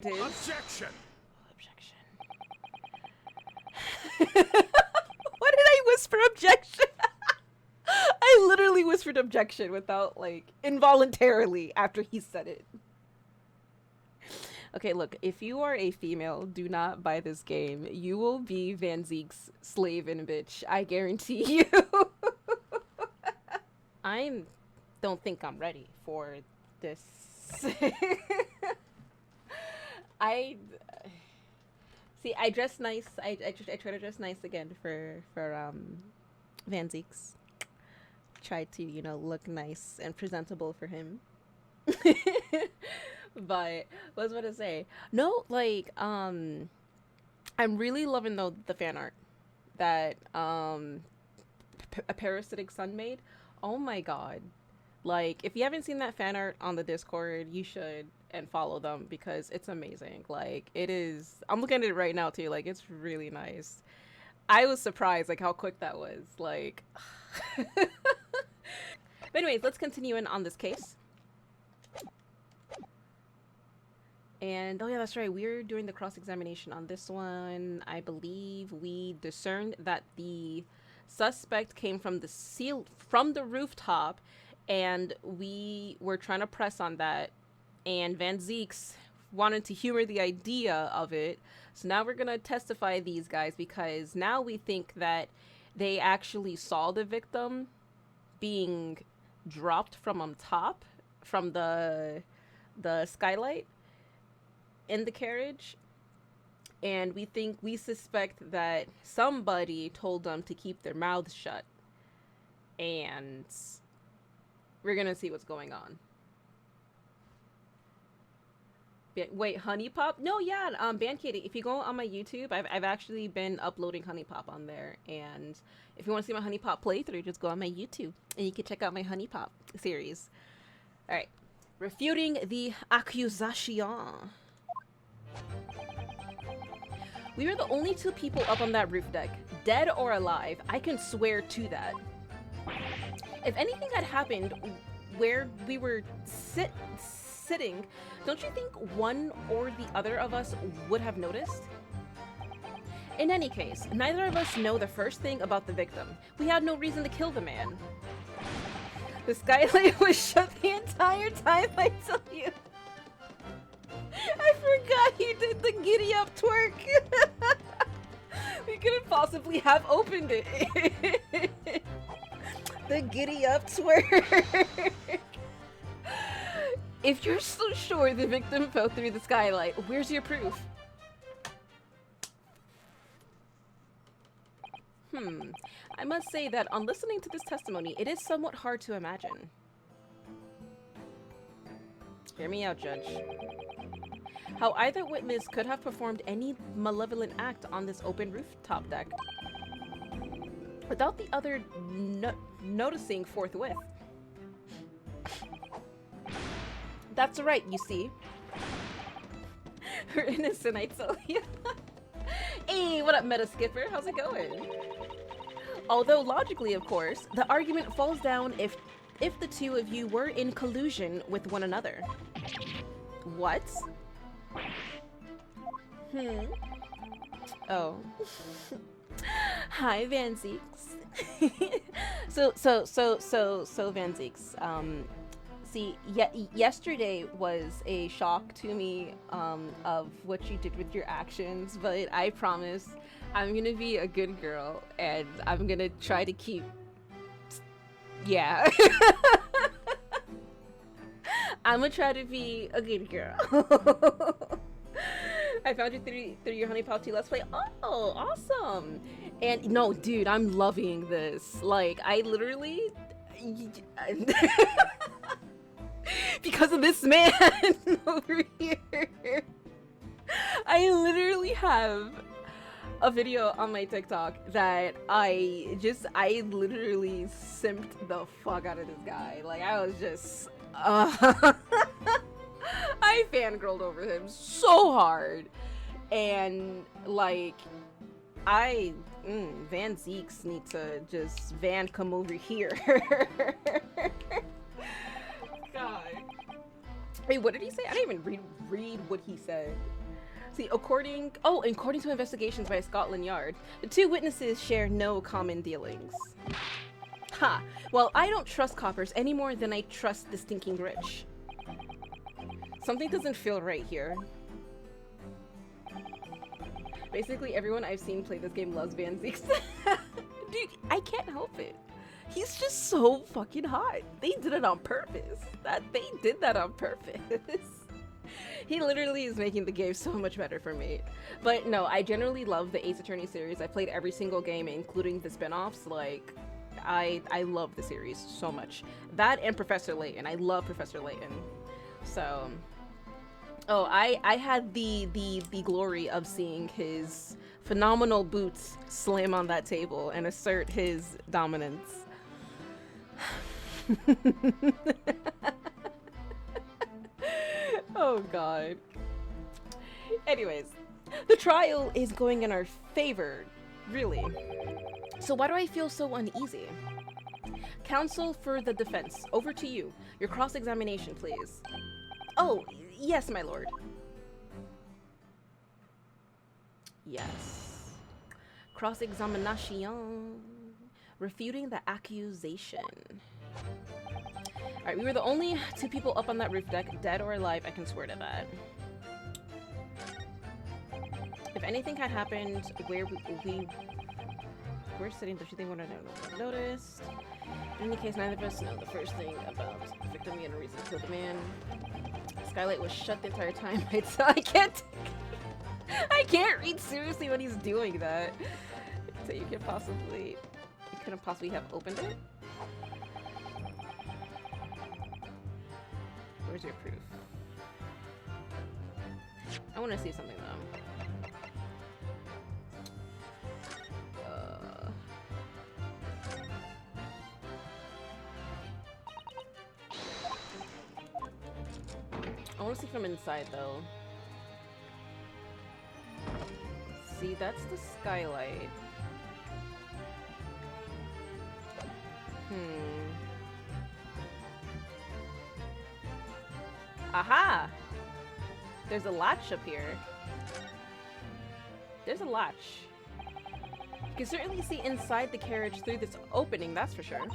Objection! Objection. Why did I whisper objection? I literally whispered objection without, like, involuntarily after he said it. Okay, look, if you are a female, do not buy this game. You will be Van Zeke's slave and bitch. I guarantee you. I don't think I'm ready for this. I dress nice. I try to dress nice again for Van Zeke's. Try to, you know, look nice and presentable for him. But what was I gonna say? No, like, I'm really loving the fan art that a parasitic sun made. Oh my god. Like, if you haven't seen that fan art on the Discord, you should, and follow them because it's amazing. Like, it is. I'm looking at it right now too. Like, it's really nice. I was surprised, like, how quick that was. Like, but anyways, let's continue on this case. And, oh yeah, that's right. We're doing the cross-examination on this one. I believe we discerned that the suspect came from the rooftop, and we were trying to press on that. And Van Zeke's wanted to humor the idea of it. So now we're going to testify these guys because now we think that they actually saw the victim being dropped from on top from the skylight in the carriage, and we suspect that somebody told them to keep their mouths shut, and we're gonna see what's going on. Wait, Honey Pop? No, yeah, Band Kitty, if you go on my YouTube, I've actually been uploading Honey Pop on there, and if you want to see my Honey Pop playthrough, just go on my YouTube and you can check out my Honey Pop series. All right, refuting the accusation. We were the only two people up on that roof deck, dead or alive. I can swear to that. If anything had happened where we were sitting, don't you think one or the other of us would have noticed? In any case, neither of us know the first thing about the victim. We had no reason to kill the man. The skylight was shut the entire time, I tell you. I forgot he did the giddy up twerk. We couldn't possibly have opened it. The giddy up twerk. If you're so sure the victim fell through the skylight, where's your proof? I must say that on listening to this testimony, it is somewhat hard to imagine. Hear me out, Judge. How either witness could have performed any malevolent act on this open rooftop deck without the other noticing forthwith. That's right, you see. We're innocent, I tell you. Hey, what up, Meta Skipper? How's it going? Although logically, of course, the argument falls down if the two of you were in collusion with one another. What? Oh. Hi, Van Zeeks. So Van Zeeks, see, yesterday was a shock to me of what you did with your actions, but I promise I'm gonna be a good girl and I'm gonna try to keep. Yeah. I'm gonna try to be a good girl. I found you through your Honey Pop 2 Let's Play. Oh, awesome. And no, dude, I'm loving this. Like, I literally... because of this man over here. I literally have a video on my TikTok that I literally simped the fuck out of this guy. Like, I was just... I fangirled over him so hard. And, like, Van Zeeks need to just come over here. God. Wait, what did he say? I didn't even read what he said. See, according to investigations by Scotland Yard, the two witnesses share no common dealings. Ha! Well, I don't trust coppers any more than I trust the stinking rich. Something doesn't feel right here. Basically, everyone I've seen play this game loves Van Zieks. Dude, I can't help it. He's just so fucking hot. They did it on purpose. They did that on purpose. He literally is making the game so much better for me. But no, I generally love the Ace Attorney series. I played every single game, including the spin-offs. Like, I love the series so much. That and Professor Layton. I love Professor Layton. So, oh, I had the glory of seeing his phenomenal boots slam on that table and assert his dominance. Oh god. Anyways, the trial is going in our favor, really. So why do I feel so uneasy? Counsel for the defense, over to you. Your cross-examination, please. Oh, yes, my lord. Yes. Cross-examination. Refuting the accusation. Alright, we were the only two people up on that roof deck, dead or alive, I can swear to that. If anything had happened where we're sitting, don't you think one of them noticed? In any case, neither of us know the first thing about the victim and a reason to kill the man. Skylight was shut the entire time. So I can't read seriously when he's doing that. So you couldn't possibly have opened it? Where's your proof? I want to see something though. I want to see from inside though. See, that's the skylight. Aha! There's a latch up here. There's a latch. You can certainly see inside the carriage through this opening, that's for sure.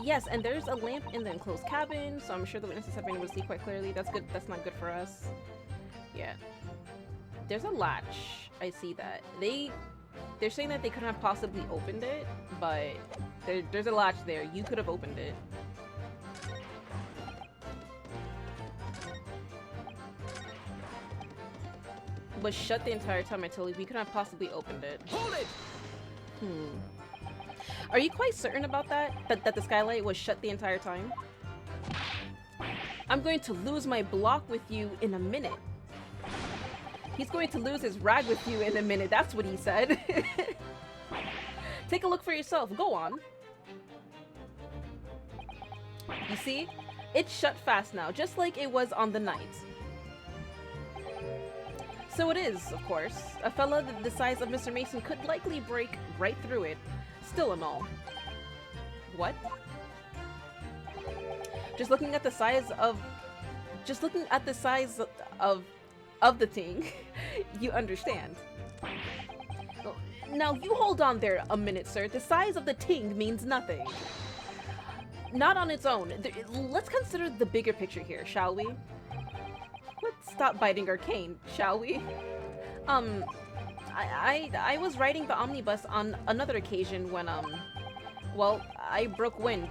Yes, and there's a lamp in the enclosed cabin, so I'm sure the witnesses have been able to see quite clearly. That's good. That's not good for us. Yeah. There's a latch. I see that. They're saying that they couldn't have possibly opened it, but there's a latch there. You could have opened it. Was shut the entire time. I told you we couldn't have possibly opened it. Hold it! Are you quite certain about that? That the skylight was shut the entire time? I'm going to lose my block with you in a minute. He's going to lose his rag with you in a minute. That's what he said. Take a look for yourself. Go on. You see? It's shut fast now, just like it was on the night. So it is, of course. A fella the size of Mr. Mason could likely break right through it. Still and all. What? Just looking at the size of the thing, you understand. Now you hold on there a minute, sir. The size of the ting means nothing. Not on its own. Let's consider the bigger picture here, shall we? Let's stop biting our cane, shall we? I was riding the Omnibus on another occasion when, well, I broke wind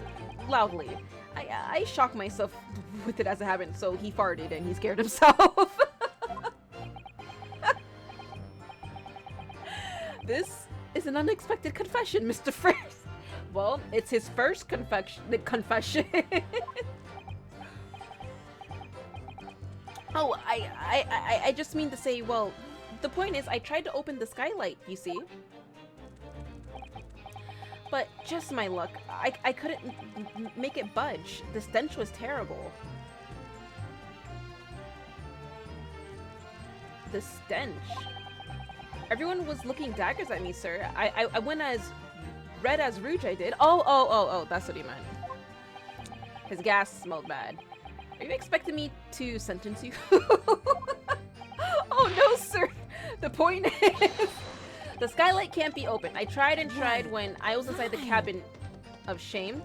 loudly. I shocked myself with it as it happened, so he farted and he scared himself. This is an unexpected confession, Mr. First. Well, it's his first confession. Oh, I just mean to say, well, the point is I tried to open the skylight, you see? But just my luck, I couldn't make it budge. The stench was terrible. The stench? Everyone was looking daggers at me, sir. I went as red as rouge, I did. Oh, that's what he meant. His gas smelled bad. Are you expecting me to sentence you? Oh no, sir. The point is, the skylight can't be opened. I tried and tried when I was inside the cabin of shame.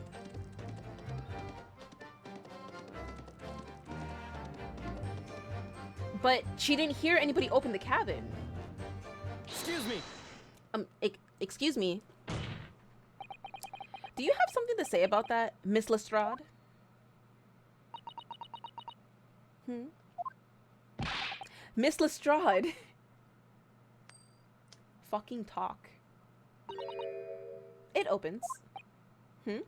But she didn't hear anybody open the cabin. Excuse me. Excuse me. Do you have something to say about that, Miss Lestrade? Miss Lestrade. Fucking talk. It opens. The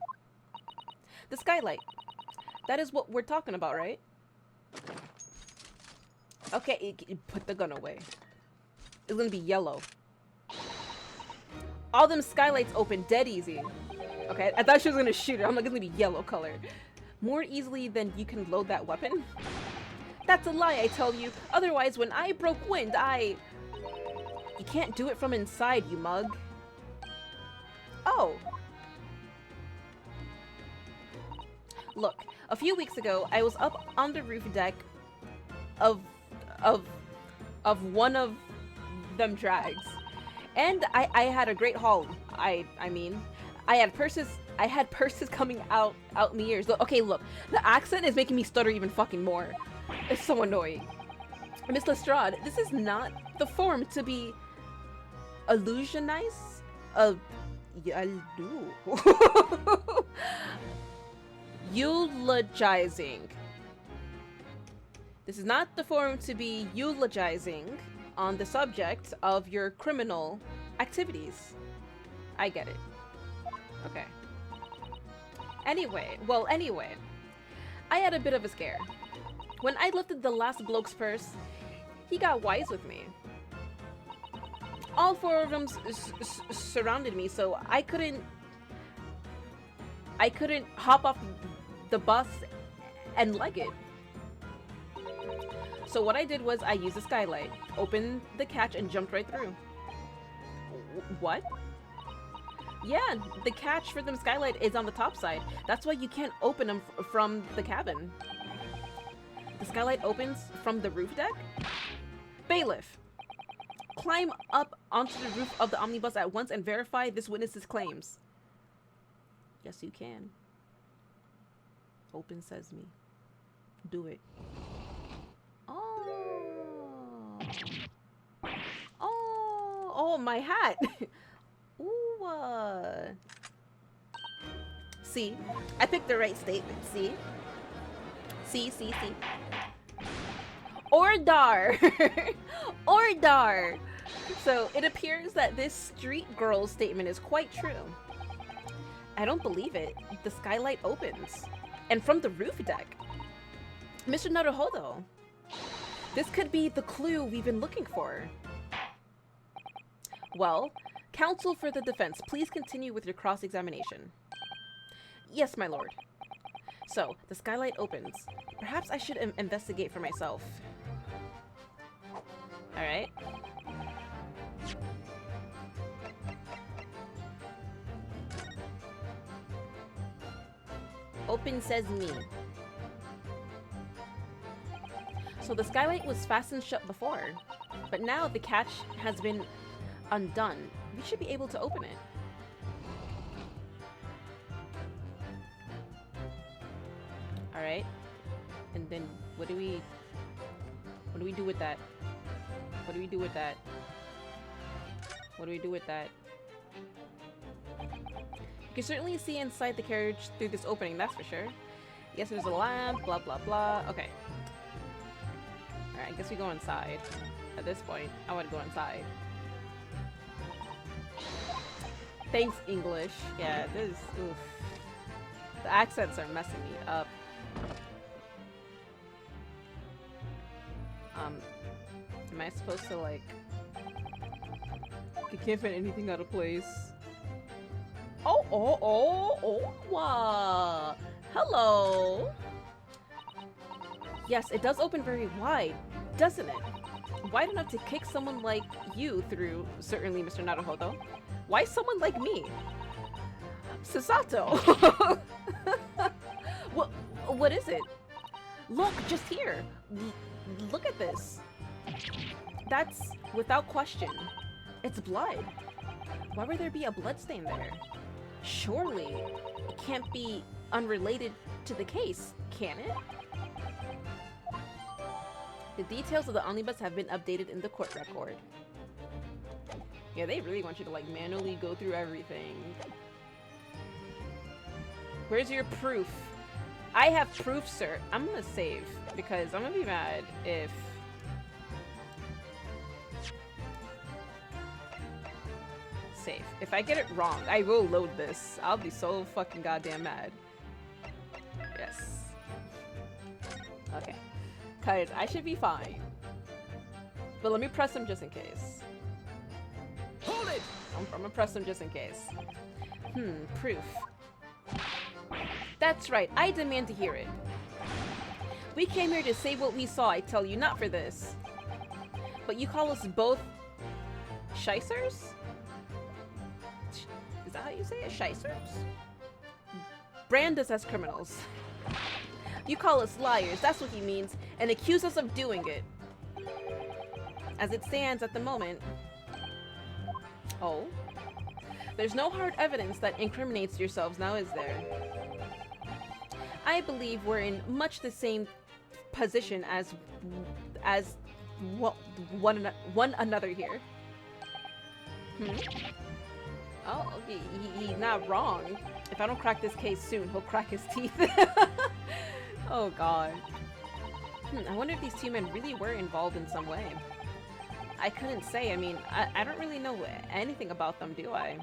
skylight. That is what we're talking about, right? Okay, put the gun away. It's gonna be yellow. All them skylights open dead easy. Okay, I thought she was gonna shoot it. I'm like, it's gonna be yellow color. More easily than you can load that weapon? That's a lie, I tell you. Otherwise, when I broke wind, You can't do it from inside, you mug. Oh. Look, a few weeks ago, I was up on the roof deck of one of them drags. And I had a great haul. I mean, I had purses coming out in the ears. Okay, look, the accent is making me stutter even fucking more. It's so annoying. Miss Lestrade, this is not the form to be illusionized. Eulogizing. This is not the forum to be eulogizing on the subject of your criminal activities. I get it. Okay. Anyway, I had a bit of a scare. When I lifted the last bloke's purse, he got wise with me. All four of them surrounded me, so I couldn't hop off the bus and leg it. So what I did was I used a skylight, opened the catch, and jumped right through. What? Yeah, the catch for them skylight is on the top side. That's why you can't open them from the cabin. The skylight opens from the roof deck? Bailiff, climb up onto the roof of the omnibus at once and verify this witness's claims. Yes, you can. Open sesame. Do it. Oh, my hat. Ooh. See, I picked the right statement. See. Ordar. Ordar. So it appears that this street girl statement is quite true. I don't believe it. The skylight opens. And from the roof deck. Mr. Naruhodo. This could be the clue we've been looking for. Well, counsel for the defense, please continue with your cross-examination. Yes, my lord. So, the skylight opens. Perhaps I should investigate for myself. Alright. Open sesame. So the skylight was fastened shut before, but now the catch has been undone. We should be able to open it. Alright. And then what do we do with that? What do we do with that? What do we do with that? You can certainly see inside the carriage through this opening, that's for sure. Yes, there's a lamp, blah blah blah. Okay. Alright, I guess we go inside. At this point, I want to go inside. Thanks, English. Yeah, this is... Oof. The accents are messing me up. Am I supposed to, like... I can't find anything out of place. Oh, hello! Yes, it does open very wide, doesn't it? Wide enough to kick someone like you through, certainly, Mr. Naruhodo. Why someone like me? Susato! What is it? Look, just here. Look at this. That's without question. It's blood. Why would there be a bloodstain there? Surely it can't be unrelated to the case, can it? The details of the omnibus have been updated in the court record. Yeah, they really want you to like manually go through everything. Where's your proof? I have proof, sir. I'm gonna save because I'm gonna be mad if... Save. If I get it wrong, I will load this. I'll be so fucking goddamn mad. Yes. Okay. Cause I should be fine. But let me press him just in case. Hold it! I'm gonna press him just in case. Proof. That's right, I demand to hear it. We came here to say what we saw, I tell you, not for this. But you call us both... shysters? Is that how you say it? Shysters? Brand us as criminals. You call us liars, that's what he means, and accuse us of doing it. As it stands at the moment... Oh? There's no hard evidence that incriminates yourselves now, is there? I believe we're in much the same position as one another here. Oh, he's not wrong. If I don't crack this case soon, he'll crack his teeth. Oh god. I wonder if these two men really were involved in some way. I couldn't say. I mean, I don't really know anything about them, do I?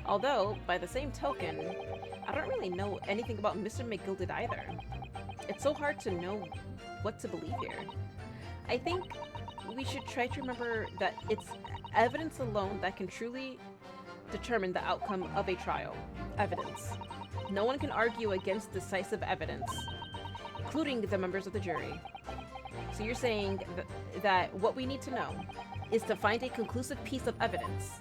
Although, by the same token, I don't really know anything about Mr. McGilded either. It's so hard to know what to believe here. I think we should try to remember that it's evidence alone that can truly determine the outcome of a trial. Evidence. No one can argue against decisive evidence, including the members of the jury. So you're saying that what we need to know is to find a conclusive piece of evidence.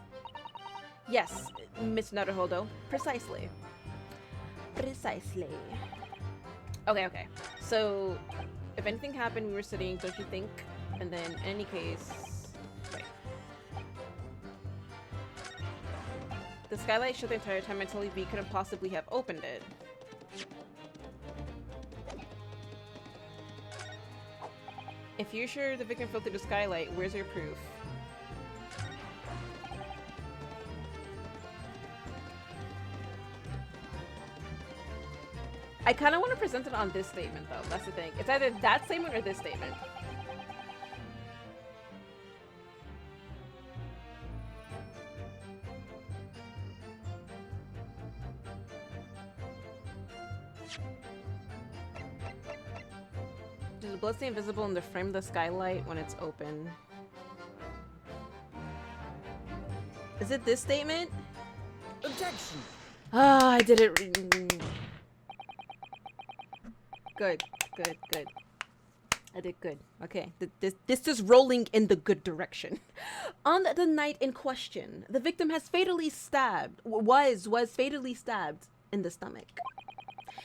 Yes, Miss Naruhodo, precisely. Precisely. Okay. So, if anything happened, we were sitting, don't you think? And then, in any case... Right. The skylight shut the entire time until we couldn't possibly have opened it. If you're sure the victim fell through the skylight, where's your proof? I kind of want to present it on this statement, though. That's the thing. It's either that statement or this statement. Does the blood stay invisible in the frame of the skylight when it's open? Is it this statement? Objection! Ah, I did it. Good. I did good. Okay, this is rolling in the good direction. On the night in question, the victim was fatally stabbed in the stomach.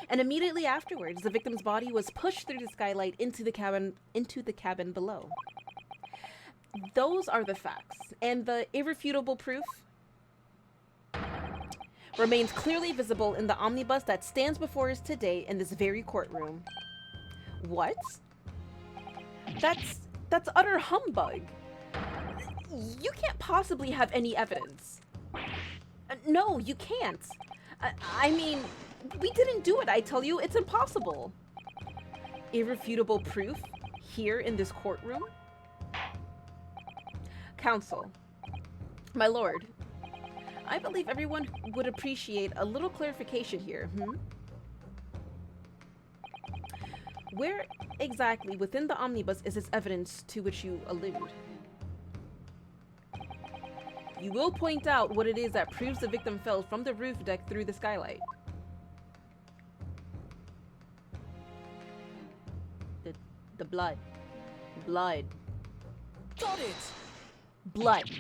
And immediately afterwards, the victim's body was pushed through the skylight into the cabin below. Those are the facts, and the irrefutable proof remains clearly visible in the omnibus that stands before us today in this very courtroom. What? That's utter humbug. You can't possibly have any evidence. No, you can't. I mean, we didn't do it, I tell you. It's impossible. Irrefutable proof here in this courtroom? Counsel. My lord. I believe everyone would appreciate a little clarification here, Where exactly within the omnibus is this evidence to which you allude? You will point out what it is that proves the victim fell from the roof deck through the skylight. The blood. Blood. Got it! Blood.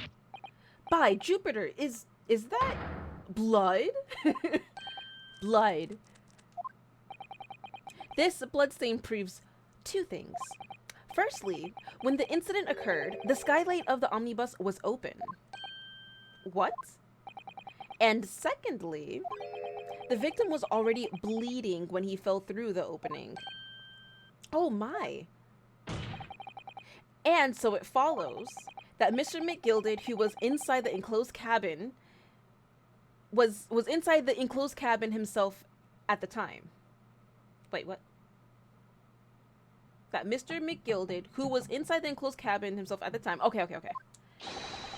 By Jupiter, is that blood? Blood. This bloodstain proves Two things. Firstly, when the incident occurred, the skylight of the omnibus was open. What? And secondly, the victim was already bleeding when he fell through the opening. Oh my. And so it follows that Mr. McGilded, who was inside the enclosed cabin, was inside the enclosed cabin himself at the time. Wait, what? That Mr. McGilded, who was inside the enclosed cabin himself at the time, okay,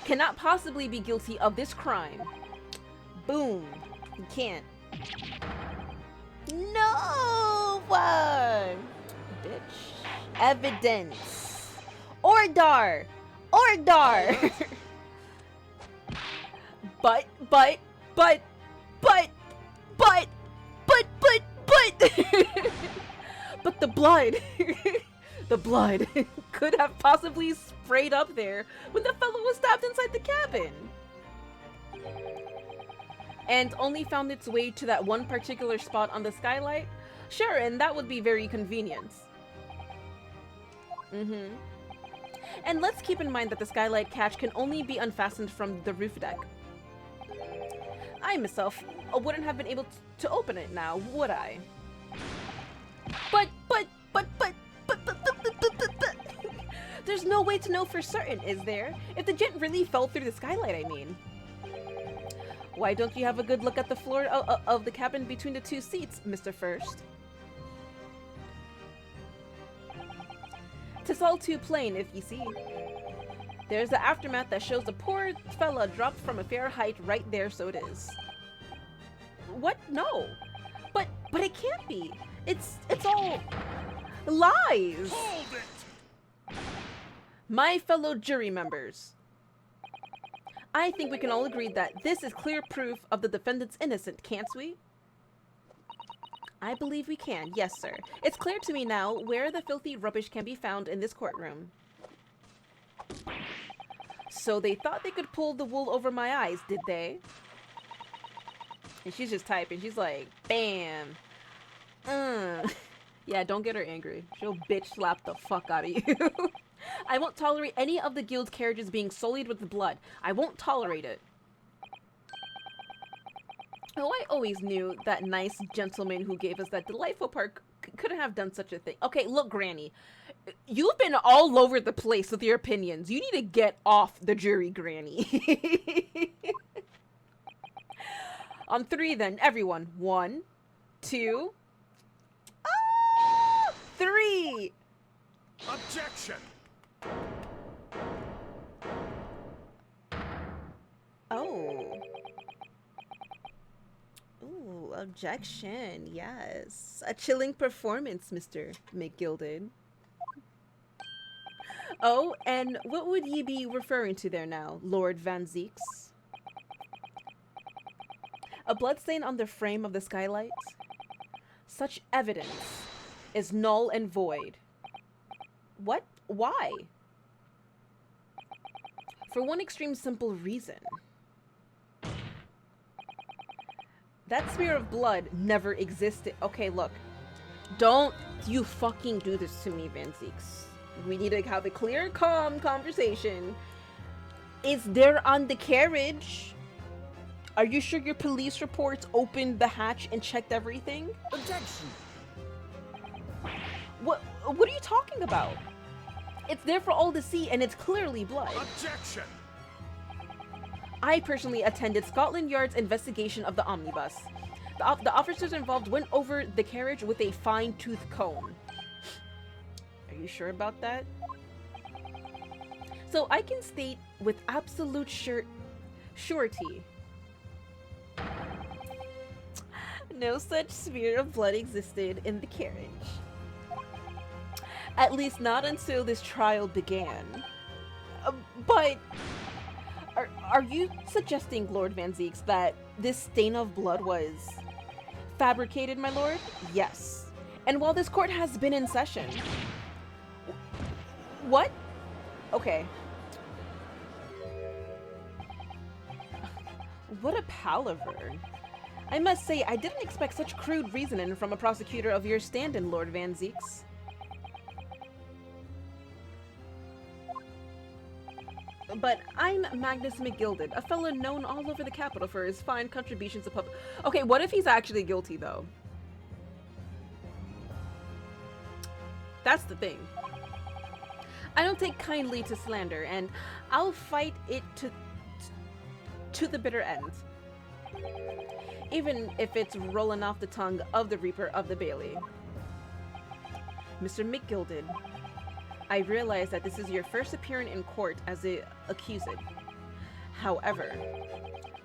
cannot possibly be guilty of this crime. Boom. He can't. No one. Bitch. Evidence. Ordar. But. But the blood. The blood could have possibly sprayed up there when the fellow was stabbed inside the cabin. And only found its way to that one particular spot on the skylight? Sure, and that would be very convenient. And let's keep in mind that the skylight catch can only be unfastened from the roof deck. I myself wouldn't have been able to open it now, would I? But there's no way to know for certain, is there? If the gent really fell through the skylight, I mean. Why don't you have a good look at the floor of the cabin between the two seats, Mr. First? 'Tis all too plain, if ye see. There's the aftermath that shows the poor fella dropped from a fair height right there, so it is. What? No. But it can't be. It's all lies. Hold it! My fellow jury members, I think we can all agree that this is clear proof of the defendant's innocent, can't we? I believe we can, yes sir. It's clear to me now where the filthy rubbish can be found in this courtroom. So they thought they could pull the wool over my eyes, did they? And she's just typing, she's like, bam. Yeah, don't get her angry. She'll bitch slap the fuck out of you. I won't tolerate any of the guild's carriages being sullied with blood. I won't tolerate it. Oh, I always knew that nice gentleman who gave us that delightful park couldn't have done such a thing. Okay, look, Granny. You've been all over the place with your opinions. You need to get off the jury, Granny. On 3 then, everyone. 1, 2... 3! Objection! Oh. Ooh, objection. Yes. A chilling performance, Mr. McGilded. Oh, and what would ye be referring to there now, Lord Van Zeeks? A bloodstain on the frame of the skylight? Such evidence is null and void. What? Why? For one extreme simple reason. That smear of blood never existed. Okay, look. Don't you fucking do this to me, Van Zeeks. We need to have a clear, calm conversation. It's there on the carriage. Are you sure your police reports opened the hatch and checked everything? Objection! What are you talking about? It's there for all to see and it's clearly blood. Objection! I personally attended Scotland Yard's investigation of the omnibus. The officers involved went over the carriage with a fine-tooth comb. Are you sure about that? So I can state with absolute surety. No such smear of blood existed in the carriage. At least not until this trial began. But are you suggesting, Lord Van Zeeks, that this stain of blood was fabricated, my lord? Yes. And while this court has been in session... What? Okay. What a palaver. I must say, I didn't expect such crude reasoning from a prosecutor of your stand-in, Lord Van Zeeks. But I'm Magnus McGilded, a fellow known all over the capital for his fine contributions to public. Okay, what if he's actually guilty, though? That's the thing. I don't take kindly to slander, and I'll fight it to the bitter end. Even if it's rolling off the tongue of the Reaper of the Bailey. Mr. McGilded, I realize that this is your first appearance in court as the accused. However,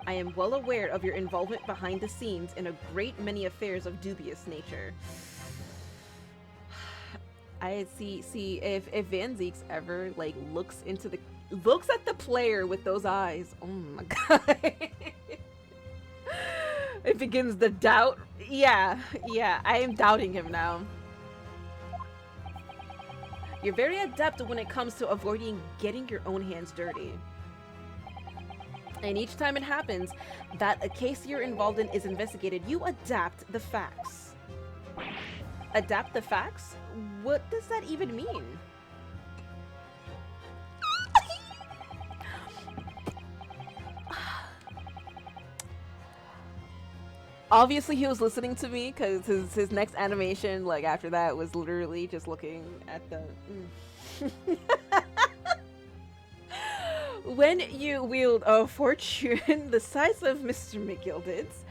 I am well aware of your involvement behind the scenes in a great many affairs of dubious nature. I see if Van Zieks ever like looks at the player with those eyes. Oh my god. It begins the doubt. Yeah, I am doubting him now. You're very adept when it comes to avoiding getting your own hands dirty. And each time it happens that a case you're involved in is investigated, you adapt the facts. Adapt the facts? What does that even mean? Obviously he was listening to me because his next animation, like after that, was literally just looking at the... When you wield a fortune the size of Mr. McGilded's,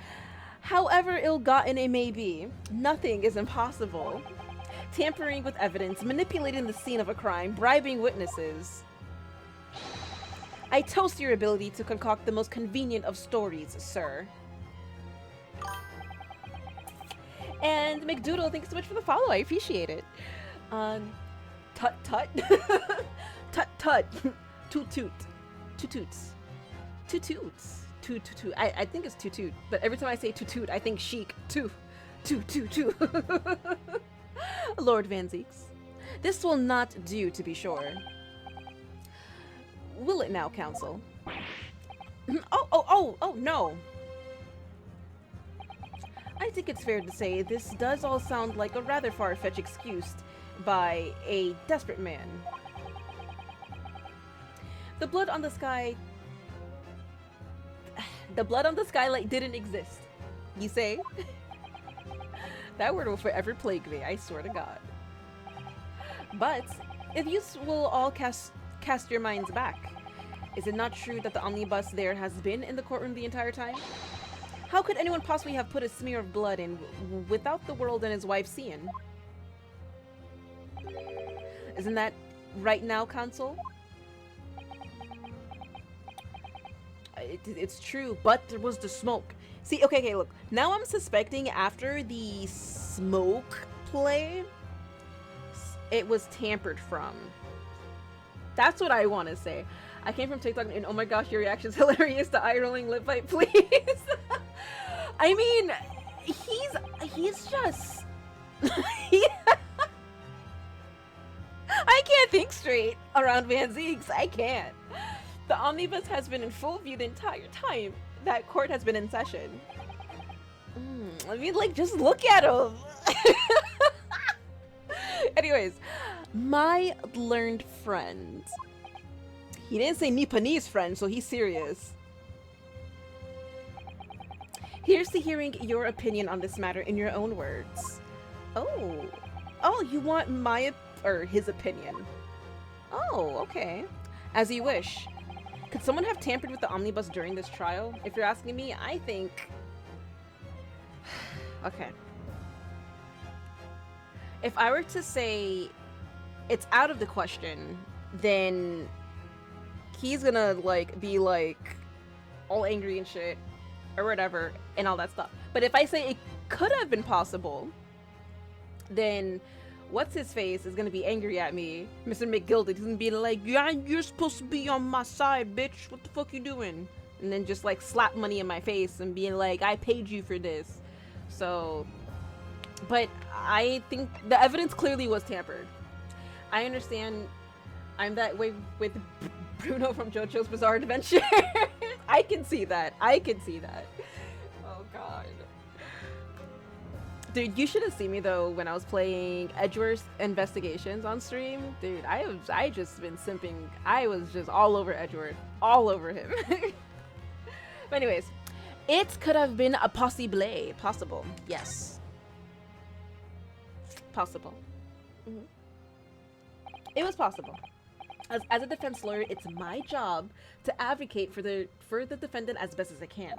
however ill-gotten it may be, nothing is impossible. Tampering with evidence, manipulating the scene of a crime, bribing witnesses. I toast your ability to concoct the most convenient of stories, sir. And McDoodle, thanks so much for the follow. I appreciate it. Tut tut. Tut tut. Toot toot. Toot toots. Toot toots. Toot toot toot. I think it's toot toot, but every time I say toot toot, I think chic. Toot. Toot toot toot. Lord Van Zieks. This will not do, to be sure. Will it now, counsel? Oh, no. I think it's fair to say this does all sound like a rather far-fetched excuse by a desperate man. The blood on the skylight didn't exist. You say? That word will forever plague me, I swear to God. But if you will all cast your minds back, is it not true that the omnibus there has been in the courtroom the entire time? How could anyone possibly have put a smear of blood in without the world and his wife seeing? Isn't that right now, counsel? It's true, but there was the smoke. See, okay, look. Now I'm suspecting after the smoke play, it was tampered from. That's what I want to say. I came from TikTok and oh my gosh, your reaction's hilarious. The eye-rolling lip bite, please. I mean, he's just... I can't think straight around Van Zieks. I can't. The Omnibus has been in full view the entire time that court has been in session. I mean, like, just look at him. Anyways, my learned friend. He didn't say Nipanese friend, so he's serious. Here's to hearing your opinion on this matter in your own words. Oh, you want his opinion? Oh, okay. As you wish. Could someone have tampered with the omnibus during this trial? If you're asking me, I think... Okay. If I were to say it's out of the question, then he's gonna, like, be, like, all angry and shit, or whatever, and all that stuff. But if I say it could have been possible, then what's-his-face is gonna be angry at me. Mr. McGilded is gonna be like, yeah, you're supposed to be on my side, bitch. What the fuck you doing? And then just, like, slap money in my face and being like, I paid you for this. So, but I think the evidence clearly was tampered. I understand I'm that way with Bruno from JoJo's Bizarre Adventure. I can see that. Oh, God. Dude, you should have seen me though when I was playing Edgeworth's Investigations on stream. Dude, I just been simping. I was just all over Edgeworth, all over him. But anyways, it could have been a possible. Yes, possible. It was possible. As a defense lawyer, it's my job to advocate for the defendant as best as I can.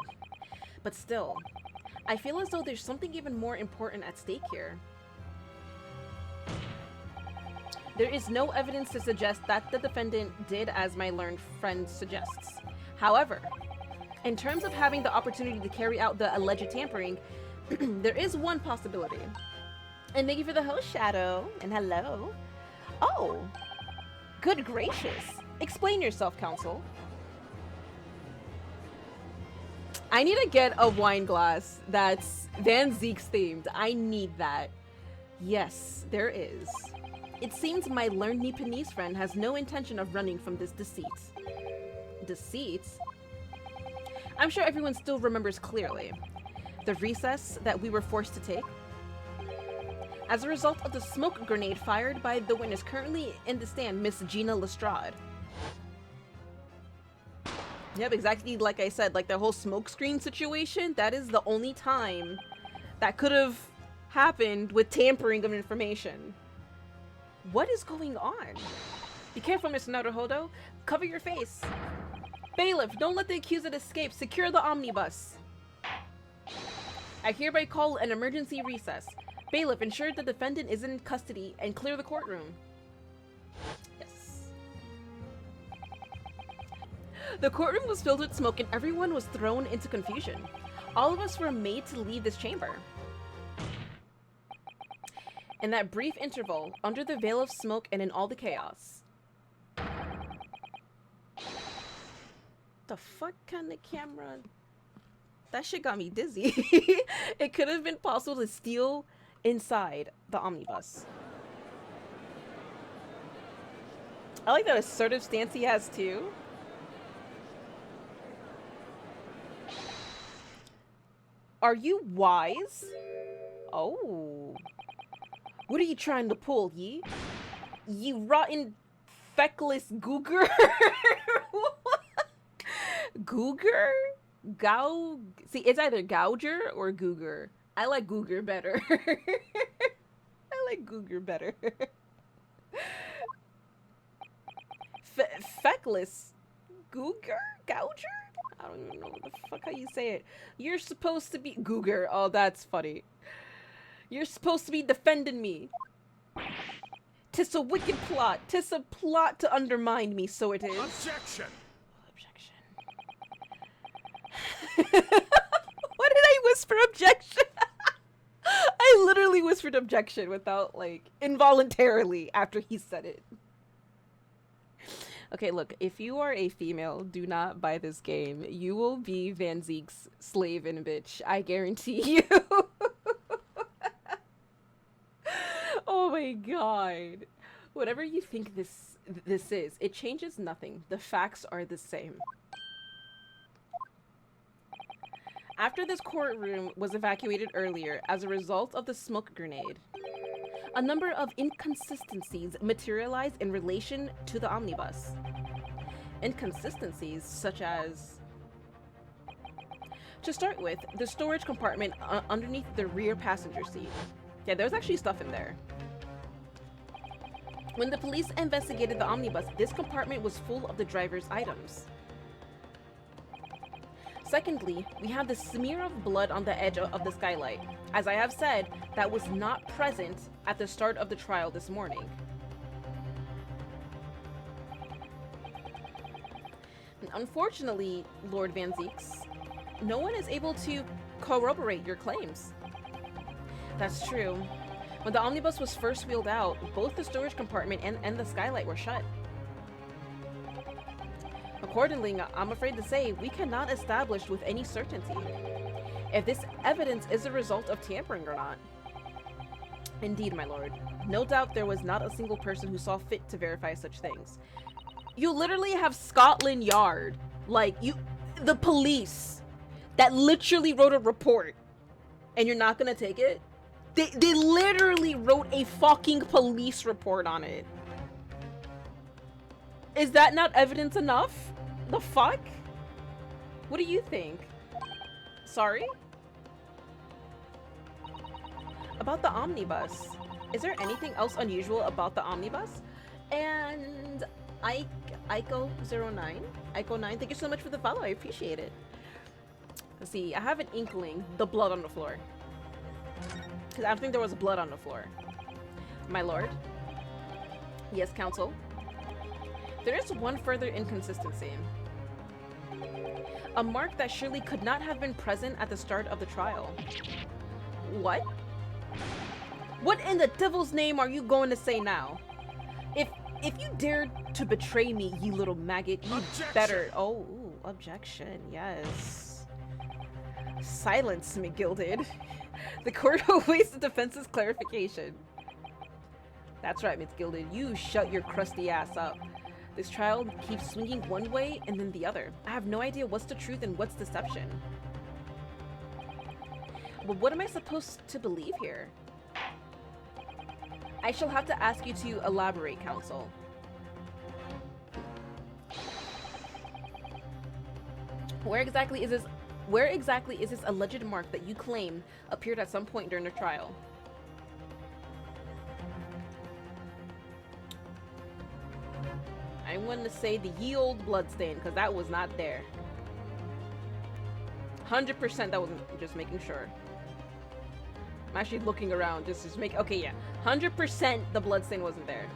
But still, I feel as though there's something even more important at stake here. There is no evidence to suggest that the defendant did as my learned friend suggests. However, in terms of having the opportunity to carry out the alleged tampering, there is one possibility. And thank you for the host, Shadow, and hello. Oh, good gracious. Explain yourself, counsel. I need to get a wine glass that's Van Zeek's themed. I need that. Yes, there is. It seems my learned Nipponese friend has no intention of running from this deceit. Deceit? I'm sure everyone still remembers clearly. The recess that we were forced to take. As a result of the smoke grenade fired by the witness currently in the stand, Miss Gina Lestrade. Yep, exactly like I said, like the whole smokescreen situation, that is the only time that could have happened with tampering of information. What is going on? Be careful, Mr. Naruhodo. Cover your face. Bailiff, don't let the accused escape. Secure the omnibus. I hereby call an emergency recess. Bailiff, ensure the defendant is in custody and clear the courtroom. The courtroom was filled with smoke and everyone was thrown into confusion. All of us were made to leave this chamber. In that brief interval, under the veil of smoke and in all the chaos. The fuck kind of camera? That shit got me dizzy. It could have been possible to steal inside the omnibus. I like that assertive stance he has too. Are you wise? Oh. What are you trying to pull, ye? You rotten, feckless googer? Googer? See, it's either gouger or googer. I like googer better. I like googer better. Feckless googer? Gouger? I don't even know what the fuck how you say it. You're supposed to be Googer. Oh, that's funny. You're supposed to be defending me. 'Tis a wicked plot. 'Tis a plot to undermine me, so it is. Objection. Objection. What did I whisper? Objection. I literally whispered objection without, like, involuntarily after he said it. Okay, look, if you are a female, do not buy this game. You will be Van Zeek's slave and bitch. I guarantee you. Oh my god. Whatever you think this is, it changes nothing. The facts are the same. After this courtroom was evacuated earlier as a result of the smoke grenade, a number of inconsistencies materialized in relation to the omnibus. Inconsistencies such as... To start with, the storage compartment underneath the rear passenger seat. Yeah, there was actually stuff in there. When the police investigated the omnibus, this compartment was full of the driver's items. Secondly, we have the smear of blood on the edge of the skylight. As I have said, that was not present at the start of the trial this morning. Unfortunately, Lord Van Zeeks, no one is able to corroborate your claims. That's true. When the omnibus was first wheeled out, both the storage compartment and the skylight were shut. Accordingly, I'm afraid to say, we cannot establish with any certainty if this evidence is a result of tampering or not. Indeed, my lord. No doubt there was not a single person who saw fit to verify such things. You literally have Scotland Yard, like, the police, that literally wrote a report, and you're not gonna take it? They literally wrote a fucking police report on it. Is that not evidence enough? The fuck? What do you think? Sorry? About the omnibus. Is there anything else unusual about the omnibus? And Ico09, Ico9, thank you so much for the follow. I appreciate it. Let's see, I have an inkling. The blood on the floor. Because I don't think there was blood on the floor. My lord. Yes, counsel. There is one further inconsistency. A mark that surely could not have been present at the start of the trial. What? What in the devil's name are you going to say now? If you dared to betray me, you little maggot, you better... Oh, ooh, objection, yes. Silence, McGilded. The court awaits the defense's clarification. That's right, McGilded. You shut your crusty ass up. This trial keeps swinging one way and then the other. I have no idea what's the truth and what's deception. But what am I supposed to believe here? I shall have to ask you to elaborate, counsel. Where exactly is this alleged mark that you claim appeared at some point during the trial? I want to say the ye old bloodstain, because that was not there. 100% that wasn't, just making sure. I'm actually looking around just to make, okay, yeah. 100% the bloodstain wasn't there.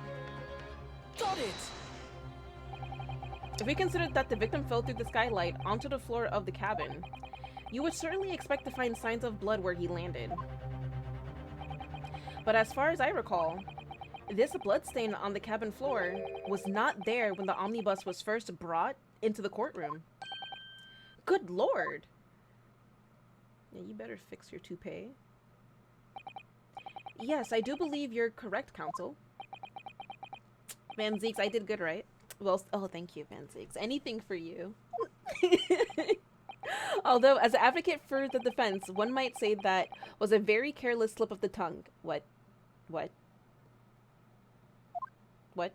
Got it! If we consider that the victim fell through the skylight onto the floor of the cabin, you would certainly expect to find signs of blood where he landed. But as far as I recall, this bloodstain on the cabin floor was not there when the omnibus was first brought into the courtroom. Good lord! Yeah, you better fix your toupee. Yes, I do believe you're correct, counsel. Van Zeeks, I did good, right? Well, oh, thank you, Van Zeeks. Anything for you. Although, as an advocate for the defense, one might say that was a very careless slip of the tongue. What? What? What?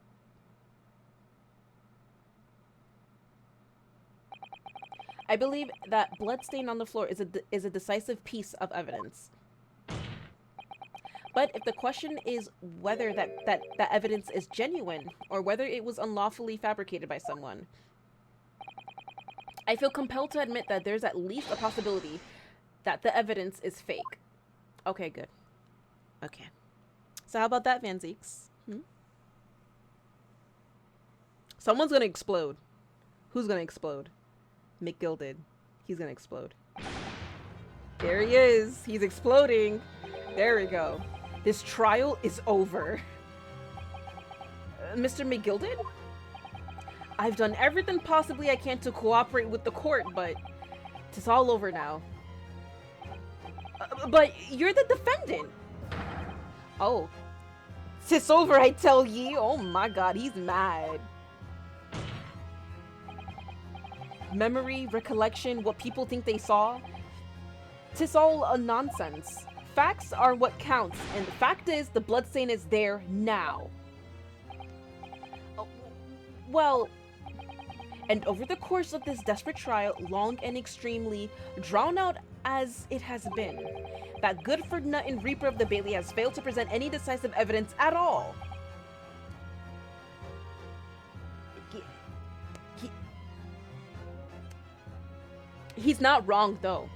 I believe that bloodstain on the floor is a decisive piece of evidence. But if the question is whether that evidence is genuine, or whether it was unlawfully fabricated by someone, I feel compelled to admit that there's at least a possibility that the evidence is fake. Okay, good. Okay. So how about that, Van Zeeks? Someone's gonna explode. Who's gonna explode? McGilded. He's gonna explode. There he is. He's exploding. There we go. This trial is over. Mr. McGilded? I've done everything possibly I can to cooperate with the court, but it's all over now. But you're the defendant. Oh. It's over, I tell ye. Oh my god, he's mad. Memory, recollection, what people think they saw. 'Tis all a nonsense. Facts are what counts, and the fact is the bloodstain is there now. Well, and over the course of this desperate trial, long and extremely drawn out as it has been, that good-for-nothing and reaper of the Bailey has failed to present any decisive evidence at all. He's not wrong, though.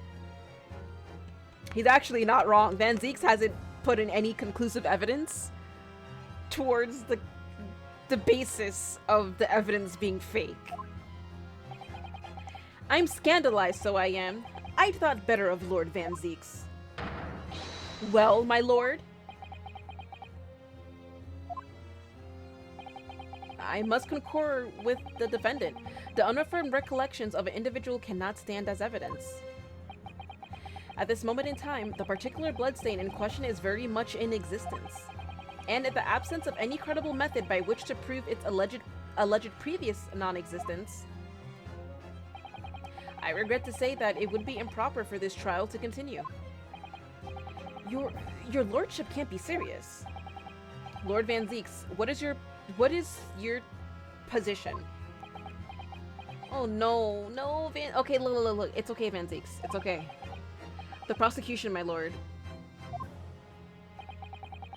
He's actually not wrong. Van Zeeks hasn't put in any conclusive evidence towards the basis of the evidence being fake. I'm scandalized, so I am. I thought better of Lord Van Zeeks. Well, my lord? I must concur with the defendant. The unaffirmed recollections of an individual cannot stand as evidence. At this moment in time, the particular bloodstain in question is very much in existence. And in the absence of any credible method by which to prove its alleged previous non-existence, I regret to say that it would be improper for this trial to continue. Your lordship can't be serious. Lord Van Zeeks, what is your position? Oh no, no, Van. Okay, look. It's okay, Van Zeeks. It's okay. The prosecution, my lord,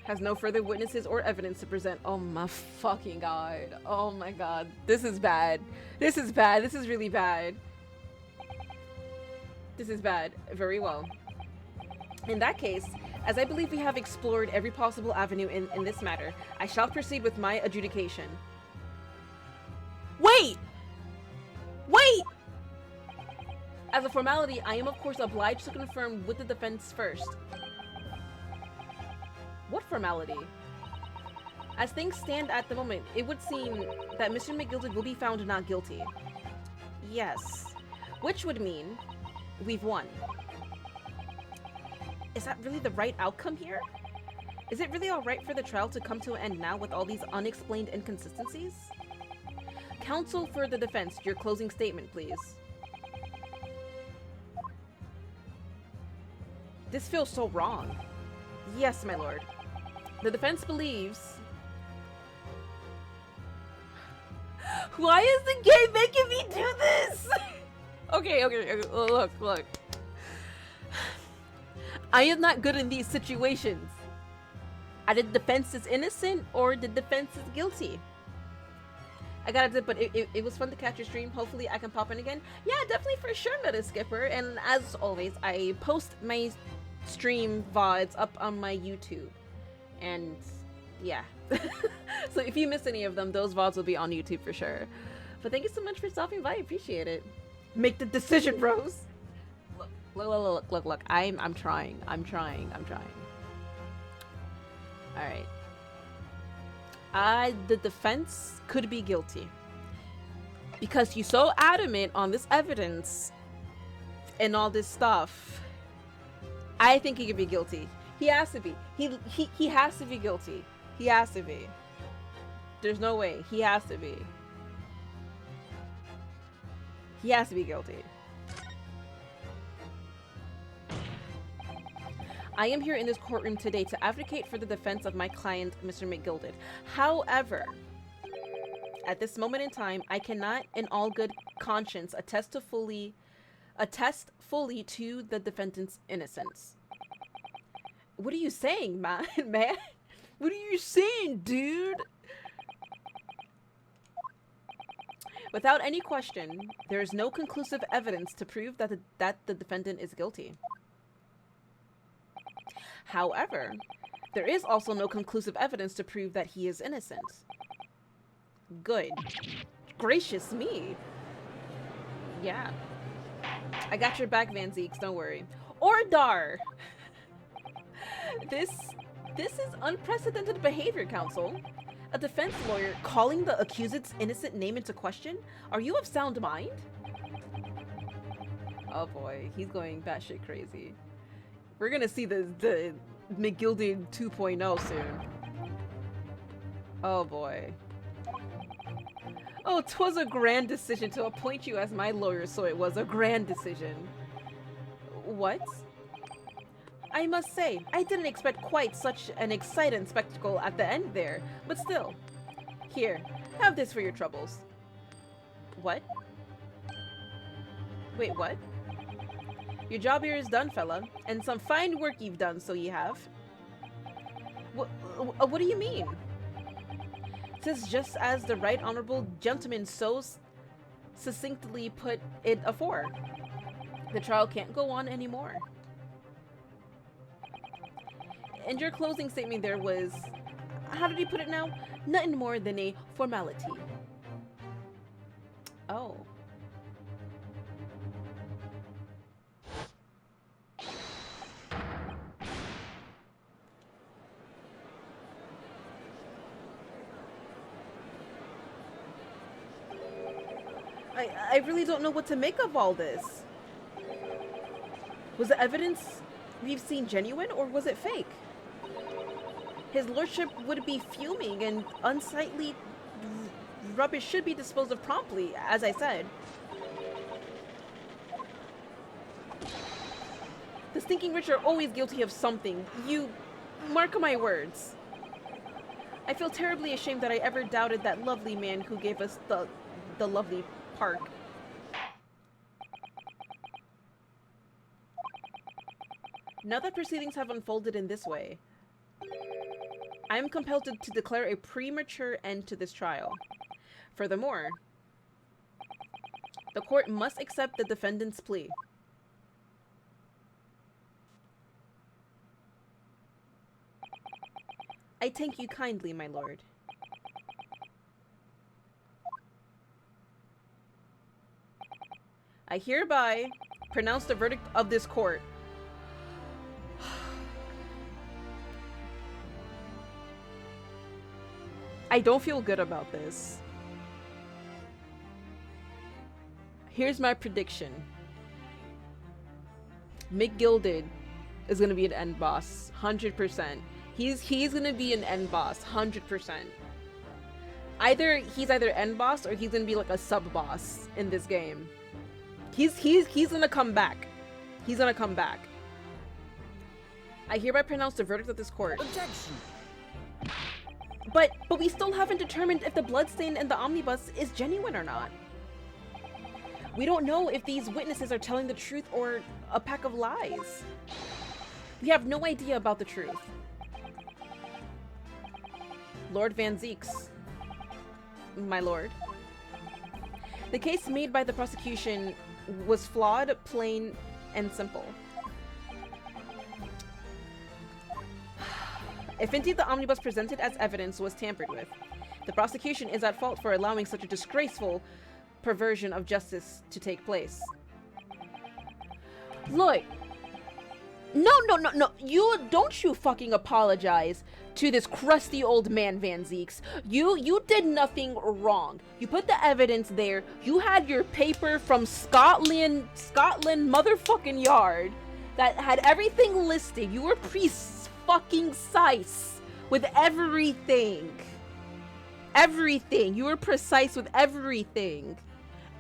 has no further witnesses or evidence to present. Oh my fucking god. Oh my god. This is bad. This is bad. This is really bad. This is bad. Very well. In that case, as I believe we have explored every possible avenue in this matter, I shall proceed with my adjudication. Wait! Wait! As a formality, I am of course obliged to confirm with the defense first. What formality? As things stand at the moment, it would seem that Mr. McGilded will be found not guilty. Yes. Which would mean we've won. Is that really the right outcome here? Is it really alright for the trial to come to an end now with all these unexplained inconsistencies? Counsel for the defense, your closing statement, please. This feels so wrong. Yes, my lord. The defense believes... Why is the game making me do this? Okay, look. I am not good in these situations. Either the defense is innocent or the defense is guilty. I gotta do, but it was fun to catch your stream. Hopefully I can pop in again. Yeah, definitely for sure, Meta Skipper. And as always, I post my stream VODs up on my YouTube. And yeah. So if you miss any of them, those VODs will be on YouTube for sure. But thank you so much for stopping by. I appreciate it. Make the decision, Rose. Look. I'm trying. Alright. The defense could be guilty. Because you're so adamant on this evidence and all this stuff. I think he could be guilty. He has to be. He has to be guilty. He has to be. There's no way. He has to be. He has to be guilty. I am here in this courtroom today to advocate for the defense of my client, Mr. McGilded. However, at this moment in time, I cannot, in all good conscience, attest fully to the defendant's innocence. What are you saying, man? What are you saying, dude? Without any question, there is no conclusive evidence to prove that the defendant is guilty. However, there is also no conclusive evidence to prove that he is innocent. Good. Gracious me. Yeah. I got your back, Van Zeeks, don't worry. Or Dar! This is unprecedented behavior, counsel. A defense lawyer calling the accused's innocent name into question? Are you of sound mind? Oh boy, he's going batshit crazy. We're gonna see the McGilded 2.0 soon. Oh boy. Oh, 'twas a grand decision to appoint you as my lawyer, so it was a grand decision. What? I must say, I didn't expect quite such an exciting spectacle at the end there, but still. Here, have this for your troubles. What? Wait, what? Your job here is done, fella, and some fine work you've done, so you have. What do you mean? 'Tis just as the right honorable gentleman so succinctly put it afore. The trial can't go on anymore. And your closing statement there was, how did he put it now? Nothing more than a formality. Oh. I really don't know what to make of all this. Was the evidence we've seen genuine, or was it fake? His lordship would be fuming, and unsightly rubbish should be disposed of promptly, as I said. The stinking rich are always guilty of something. You mark my words. I feel terribly ashamed that I ever doubted that lovely man who gave us the lovely park. Now that proceedings have unfolded in this way, I am compelled to declare a premature end to this trial. Furthermore, the court must accept the defendant's plea. I thank you kindly, my lord. I hereby pronounce the verdict of this court. I don't feel good about this. Here's my prediction. McGilded is gonna be an end boss, 100%. He's gonna be an end boss, 100%. He's either end boss or he's gonna be like a sub boss in this game. He's gonna come back. He's gonna come back. I hereby pronounce the verdict of this court. Objection. But we still haven't determined if the bloodstain in the omnibus is genuine or not. We don't know if these witnesses are telling the truth or a pack of lies. We have no idea about the truth. Lord Van Zeeks, my lord. The case made by the prosecution was flawed, plain, and simple. If indeed the omnibus presented as evidence was tampered with, the prosecution is at fault for allowing such a disgraceful perversion of justice to take place. Look, no, don't you fucking apologize to this crusty old man, Van Zeeks. You did nothing wrong. You put the evidence there. You had your paper from Scotland motherfucking Yard that had everything listed. You were fucking precise with everything. Everything. You were precise with everything.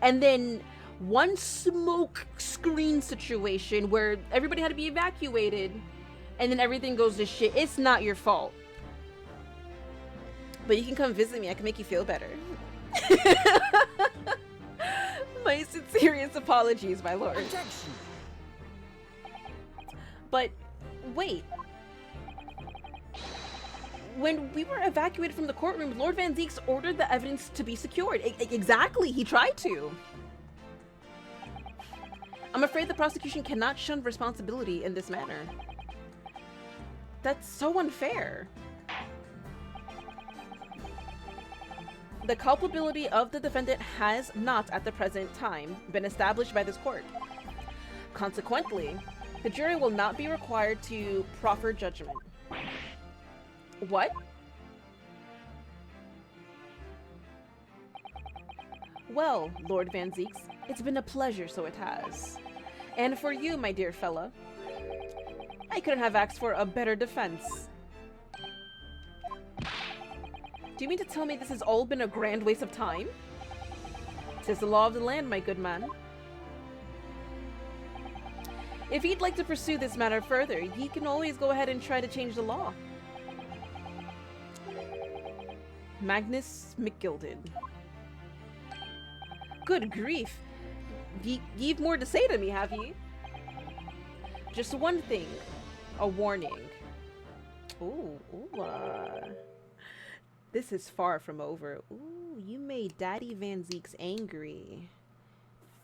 And then one smoke screen situation where everybody had to be evacuated and then everything goes to shit. It's not your fault. But you can come visit me. I can make you feel better. My sincerest apologies, my lord. Objection. But wait. When we were evacuated from the courtroom, Lord Van Zeeks ordered the evidence to be secured. Exactly, he tried to. I'm afraid the prosecution cannot shun responsibility in this manner. That's so unfair. The culpability of the defendant has not, at the present time, been established by this court. Consequently, the jury will not be required to proffer judgment. What? Well, Lord Van Zeeks, it's been a pleasure, so it has. And for you, my dear fella, I couldn't have asked for a better defense. Do you mean to tell me this has all been a grand waste of time? 'Tis the law of the land, my good man. If you'd like to pursue this matter further, you can always go ahead and try to change the law. Magnus McGilded. Good grief. You've more to say to me, have you? Just one thing. A warning. Ooh, this is far from over. Ooh, you made Daddy Van Zeeks angry.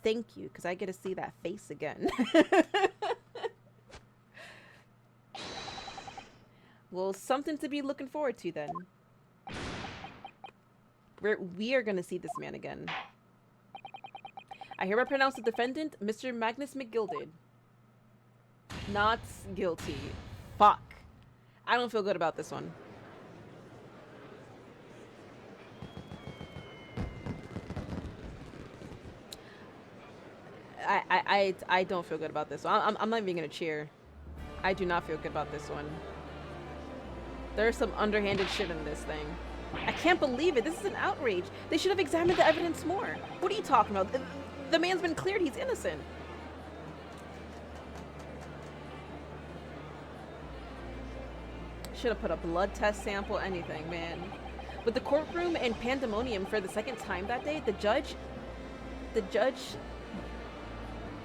Thank you, because I get to see that face again. Well, something to be looking forward to then. We are going to see this man again. I hereby pronounce the defendant, Mr. Magnus McGilded, not guilty. Fuck. I don't feel good about this one. I don't feel good about this one. I'm not even gonna cheer. I do not feel good about this one. There's some underhanded shit in this thing. I can't believe it. This is an outrage. They should have examined the evidence more. What are you talking about? The man's been cleared. He's innocent. should have put a blood test sample, anything, man. With the courtroom and pandemonium for the second time that day, the judge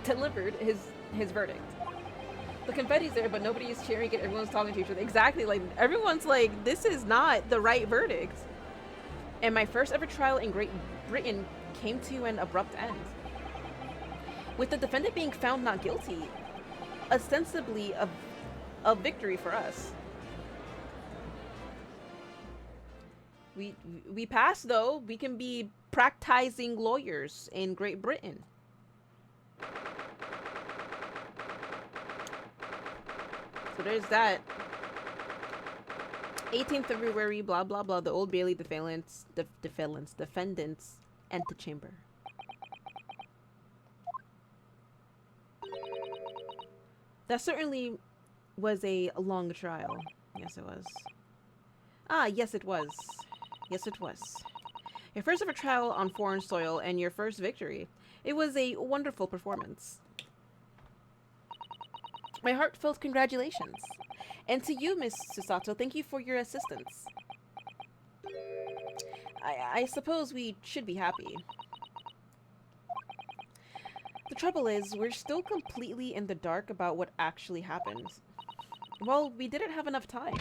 delivered his verdict. The confetti's there, but nobody is cheering and everyone's talking to each other. Exactly, like, everyone's like, this is not the right verdict. And my first ever trial in Great Britain came to an abrupt end. With the defendant being found not guilty, ostensibly a victory for us. We passed, though. We can be practicing lawyers in Great Britain. So there's that. 18th February, blah blah blah. The Old Bailey defendants antechamber. That certainly was a long trial. Yes, it was. Ah, yes, it was. Yes, it was. Your first ever trial on foreign soil and your first victory. It was a wonderful performance. My heartfelt congratulations. And to you, Miss Susato, thank you for your assistance. I suppose we should be happy. The trouble is, we're still completely in the dark about what actually happened. Well, we didn't have enough time.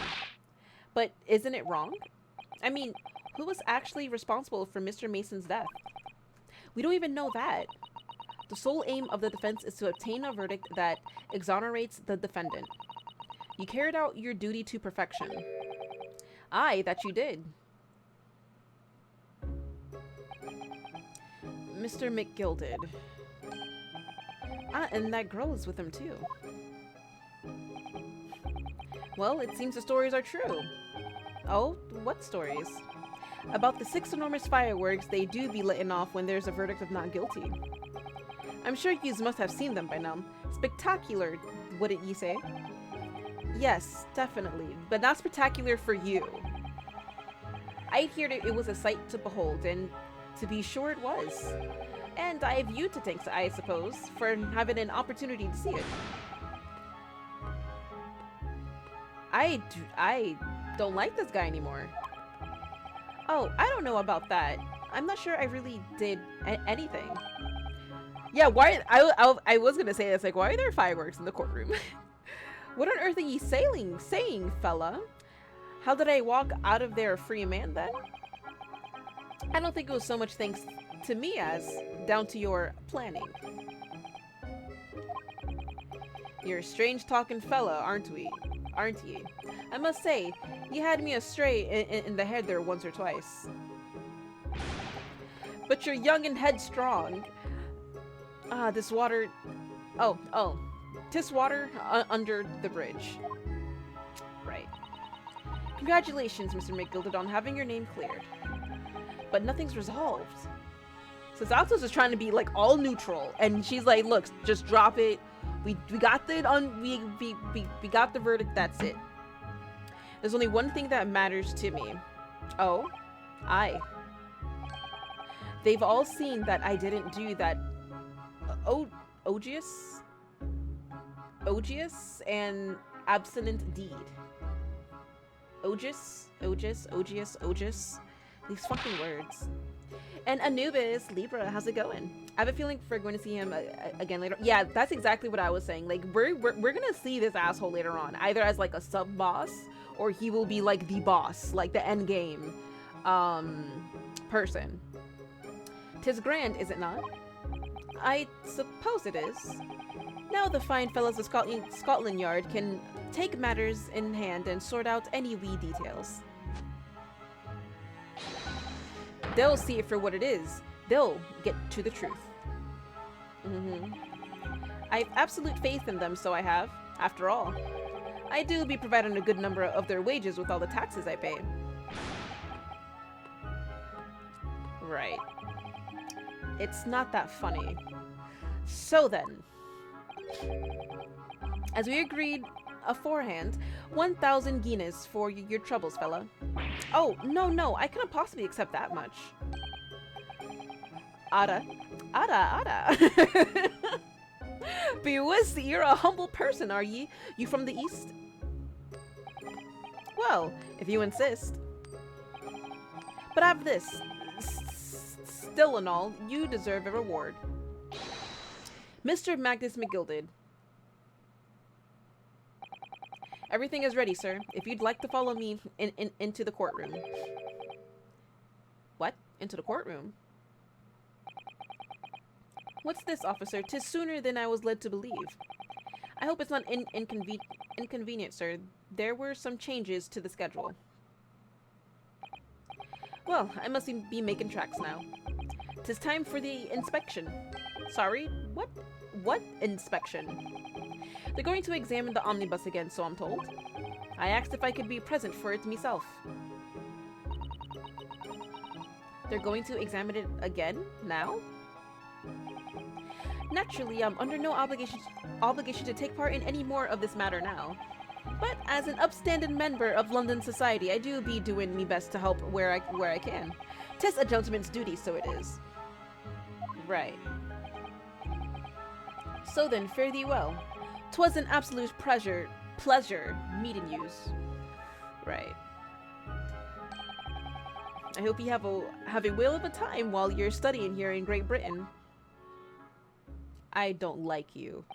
But isn't it wrong? I mean, who was actually responsible for Mr. Mason's death? We don't even know that. The sole aim of the defense is to obtain a verdict that exonerates the defendant. You carried out your duty to perfection. Aye, that you did. Mr. McGilded. Ah, and that girl is with him too. Well, it seems the stories are true. Oh, what stories? About the 6 enormous fireworks they do be letting off when there's a verdict of not guilty. I'm sure you must have seen them by now. Spectacular, wouldn't ye say? Yes, definitely, but not spectacular for you. I heard it was a sight to behold, and to be sure it was. And I have you to thank, I suppose, for having an opportunity to see it. I don't like this guy anymore. Oh, I don't know about that. I'm not sure I really did anything. Yeah, why? I was gonna say this, like, why are there fireworks in the courtroom? What on earth are ye saying, fella? How did I walk out of there a free man then? I don't think it was so much thanks to me as down to your planning. You're a strange talking fella, aren't ye? I must say, you had me astray in the head there once or twice. But you're young and headstrong. Ah, this water... Oh. Tis water under the bridge. Right. Congratulations, Mr. McGilded, on having your name cleared. But nothing's resolved. So Zaltos is trying to be, like, all neutral. And she's like, look, just drop it. We got we got the verdict, that's it. There's only one thing that matters to me. Oh? Aye. They've all seen that I didn't do that odious and abstinent deed. Odious. These fucking words. And Anubis, Libra, how's it going? I have a feeling we're going to see him again later. Yeah, that's exactly what I was saying. Like, we're gonna see this asshole later on, either as like a sub boss, or he will be like the boss, like the end game person. 'Tis grand, is it not? I suppose it is. Now the fine fellows of Scotland Yard can take matters in hand and sort out any wee details. They'll see it for what it is. They'll get to the truth. I have absolute faith in them, so I have. After all, I do be providing a good number of their wages with all the taxes I pay. Right. It's not that funny. So then, as we agreed aforehand, 1,000 guineas for your troubles, fella. Oh, no, I couldn't possibly accept that much. Ada. But you're a humble person, are ye? You from the east? Well, if you insist. But have this. Still and all, you deserve a reward. Mr. Magnus McGilded. Everything is ready, sir. If you'd like to follow me into the courtroom. What? Into the courtroom? What's this, officer? 'Tis sooner than I was led to believe. I hope it's not inconvenient, sir. There were some changes to the schedule. Well, I must be making tracks now. 'Tis time for the inspection. Sorry? What? What inspection? They're going to examine the omnibus again, so I'm told. I asked if I could be present for it myself. They're going to examine it again? Now? Naturally, I'm under no obligation to take part in any more of this matter now. But as an upstanding member of London society, I do be doing me best to help where I can. 'Tis a gentleman's duty, so it is. Right. So then, fare thee well. 'Twas an absolute pleasure meeting yous. Right. I hope you have a whale of a time while you're studying here in Great Britain. I don't like you.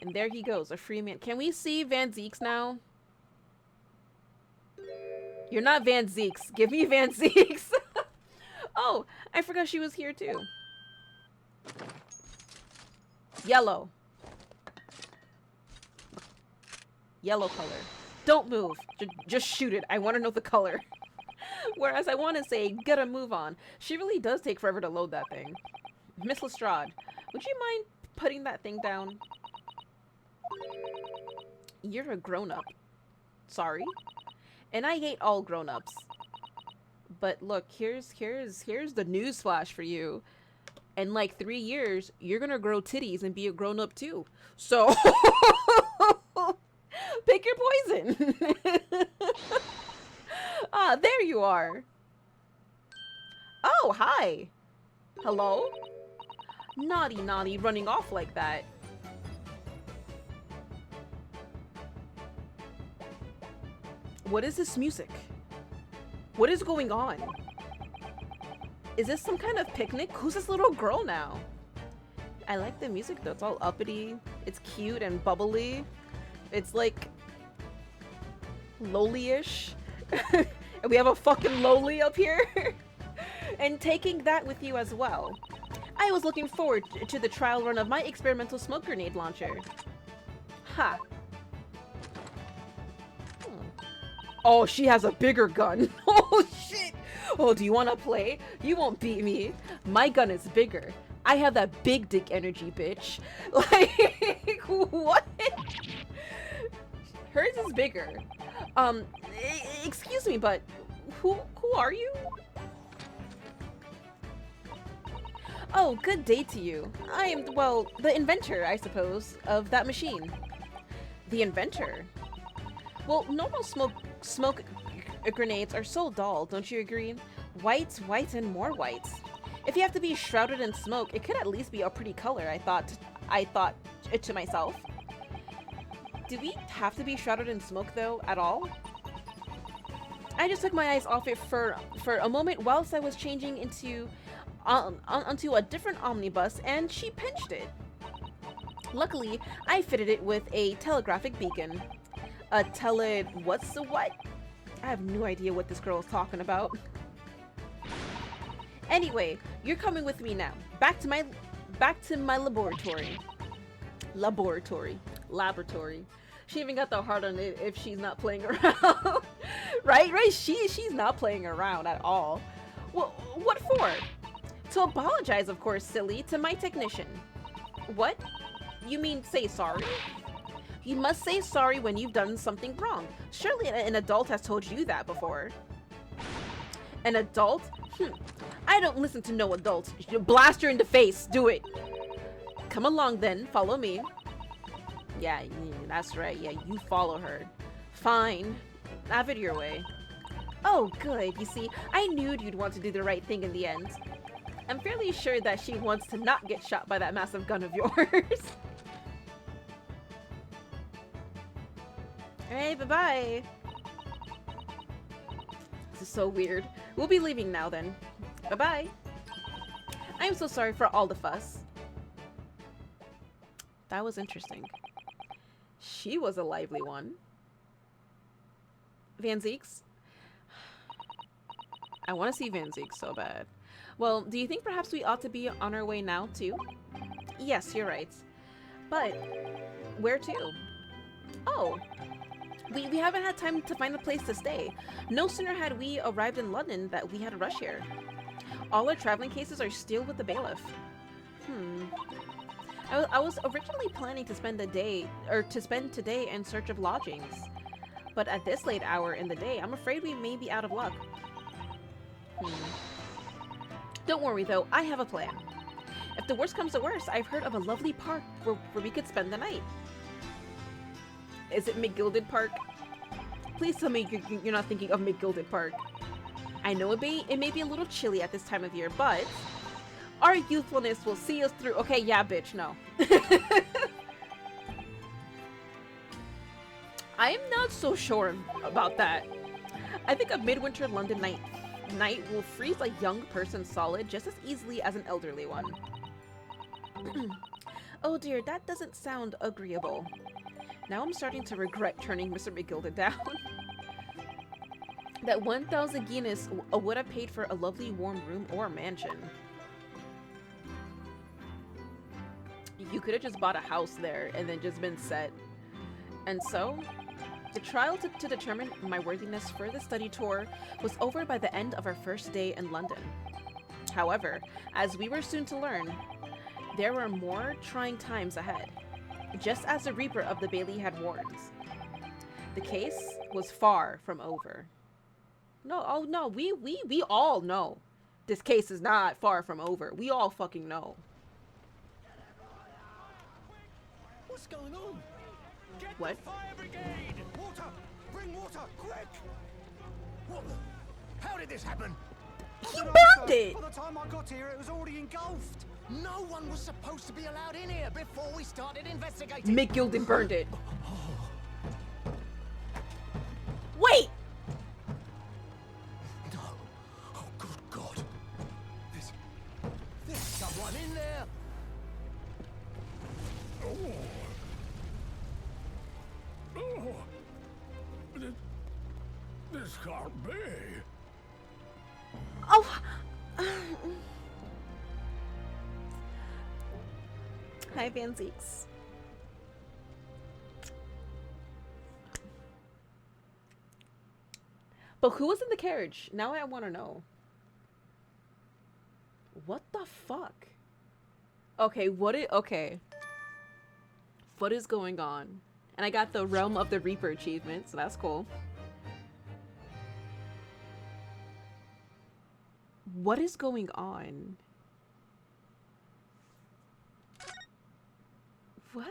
And there he goes, a free man. Can we see Van Zeeks now? You're not Van Zeeks. Give me Van Zeeks. Oh, I forgot she was here too. Yellow. Yellow color. Don't move. Just shoot it. I want to know the color. Whereas I want to say, get a move on. She really does take forever to load that thing. Miss Lestrade, would you mind putting that thing down? You're a grown-up. Sorry? And I hate all grown-ups. But look, here's the news flash for you. In like 3 years, you're gonna grow titties and be a grown-up too. So pick your poison. Ah, there you are. Oh, hi. Hello? Naughty, running off like that. What is this music? What is going on? Is this some kind of picnic? Who's this little girl now? I like the music though. It's all uppity. It's cute and bubbly. It's like lowly-ish. And we have a fucking lowly up here. And taking that with you as well. I was looking forward to the trial run of my experimental smoke grenade launcher. Ha. Oh, she has a bigger gun. Oh, shit. Oh, do you want to play? You won't beat me. My gun is bigger. I have that big dick energy, bitch. Like, what? Hers is bigger. Excuse me, but who are you? Oh, good day to you. I am, well, the inventor, I suppose, of that machine. The inventor? Well, normal smoke grenades are so dull, don't you agree? Whites, and more whites. If you have to be shrouded in smoke, it could at least be a pretty color, I thought to myself. Do we have to be shrouded in smoke, though, at all? I just took my eyes off it for a moment whilst I was changing onto a different omnibus, and she pinched it. Luckily, I fitted it with a telegraphic beacon. What's the what? I have no idea what this girl is talking about. Anyway, you're coming with me now. Back to my laboratory. Laboratory. She even got the heart on it if she's not playing around. Right? She's not playing around at all. Well, what for? To apologize, of course, silly, to my technician. What? You mean say sorry? You must say sorry when you've done something wrong. Surely an adult has told you that before. An adult? I don't listen to no adults. Blast her in the face. Do it. Come along then. Follow me. Yeah, that's right. Yeah, you follow her. Fine. Have it your way. Oh, good. You see, I knew you'd want to do the right thing in the end. I'm fairly sure that she wants to not get shot by that massive gun of yours. Alright, bye-bye. This is so weird. We'll be leaving now then. Bye-bye. I am so sorry for all the fuss. That was interesting. She was a lively one. Van Zeeks? I want to see Van Zeeks so bad. Well, do you think perhaps we ought to be on our way now, too? Yes, you're right. But, where to? Oh, we haven't had time to find a place to stay. No sooner had we arrived in London that we had to rush here. All our traveling cases are still with the bailiff. I was originally planning to spend today in search of lodgings. But at this late hour in the day, I'm afraid we may be out of luck. Don't worry though, I have a plan. If the worst comes to worst, I've heard of a lovely park where we could spend the night. Is it McGilded Park? Please tell me you're not thinking of McGilded Park. I know it may be a little chilly at this time of year, but our youthfulness will see us through. Okay, yeah, bitch, no. I am not so sure about that. I think a midwinter London night will freeze a young person solid just as easily as an elderly one. Oh dear, that doesn't sound agreeable. Now I'm starting to regret turning Mr. McGilded down. That 1,000 guineas would have paid for a lovely warm room or mansion. You could have just bought a house there and then just been set. And so, the trial to determine my worthiness for the study tour was over by the end of our first day in London. However, as we were soon to learn, there were more trying times ahead. Just as the Reaper of the Bailey had warned, the case was far from over. No, oh no, we all know this case is not far from over. We all fucking know. What's going on? Get What? the fire brigade! Water! Bring water, quick! What the? How did this happen? He burned it! By the time I got here, it was already engulfed. No one was supposed to be allowed in here before we started investigating. McGilded burned it. Wait! No. Oh, good God. There's someone in there. This can't be. Oh! Hi, Van Zeeks. But who was in the carriage? Now I want to know. What the fuck? Okay, okay. What is going on? And I got the Realm of the Reaper achievement, so that's cool. What is going on? What?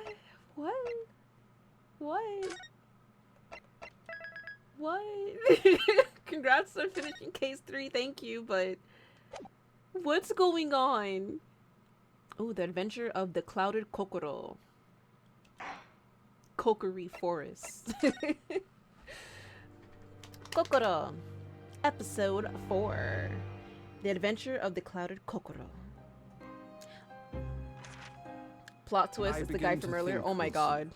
Congrats on finishing case 3, thank you, but what's going on? Oh, the adventure of the clouded Kokoro. Kokiri Forest. Kokoro. Episode 4. The adventure of the clouded Kokoro. Plot twist is the guy from earlier. Oh my god.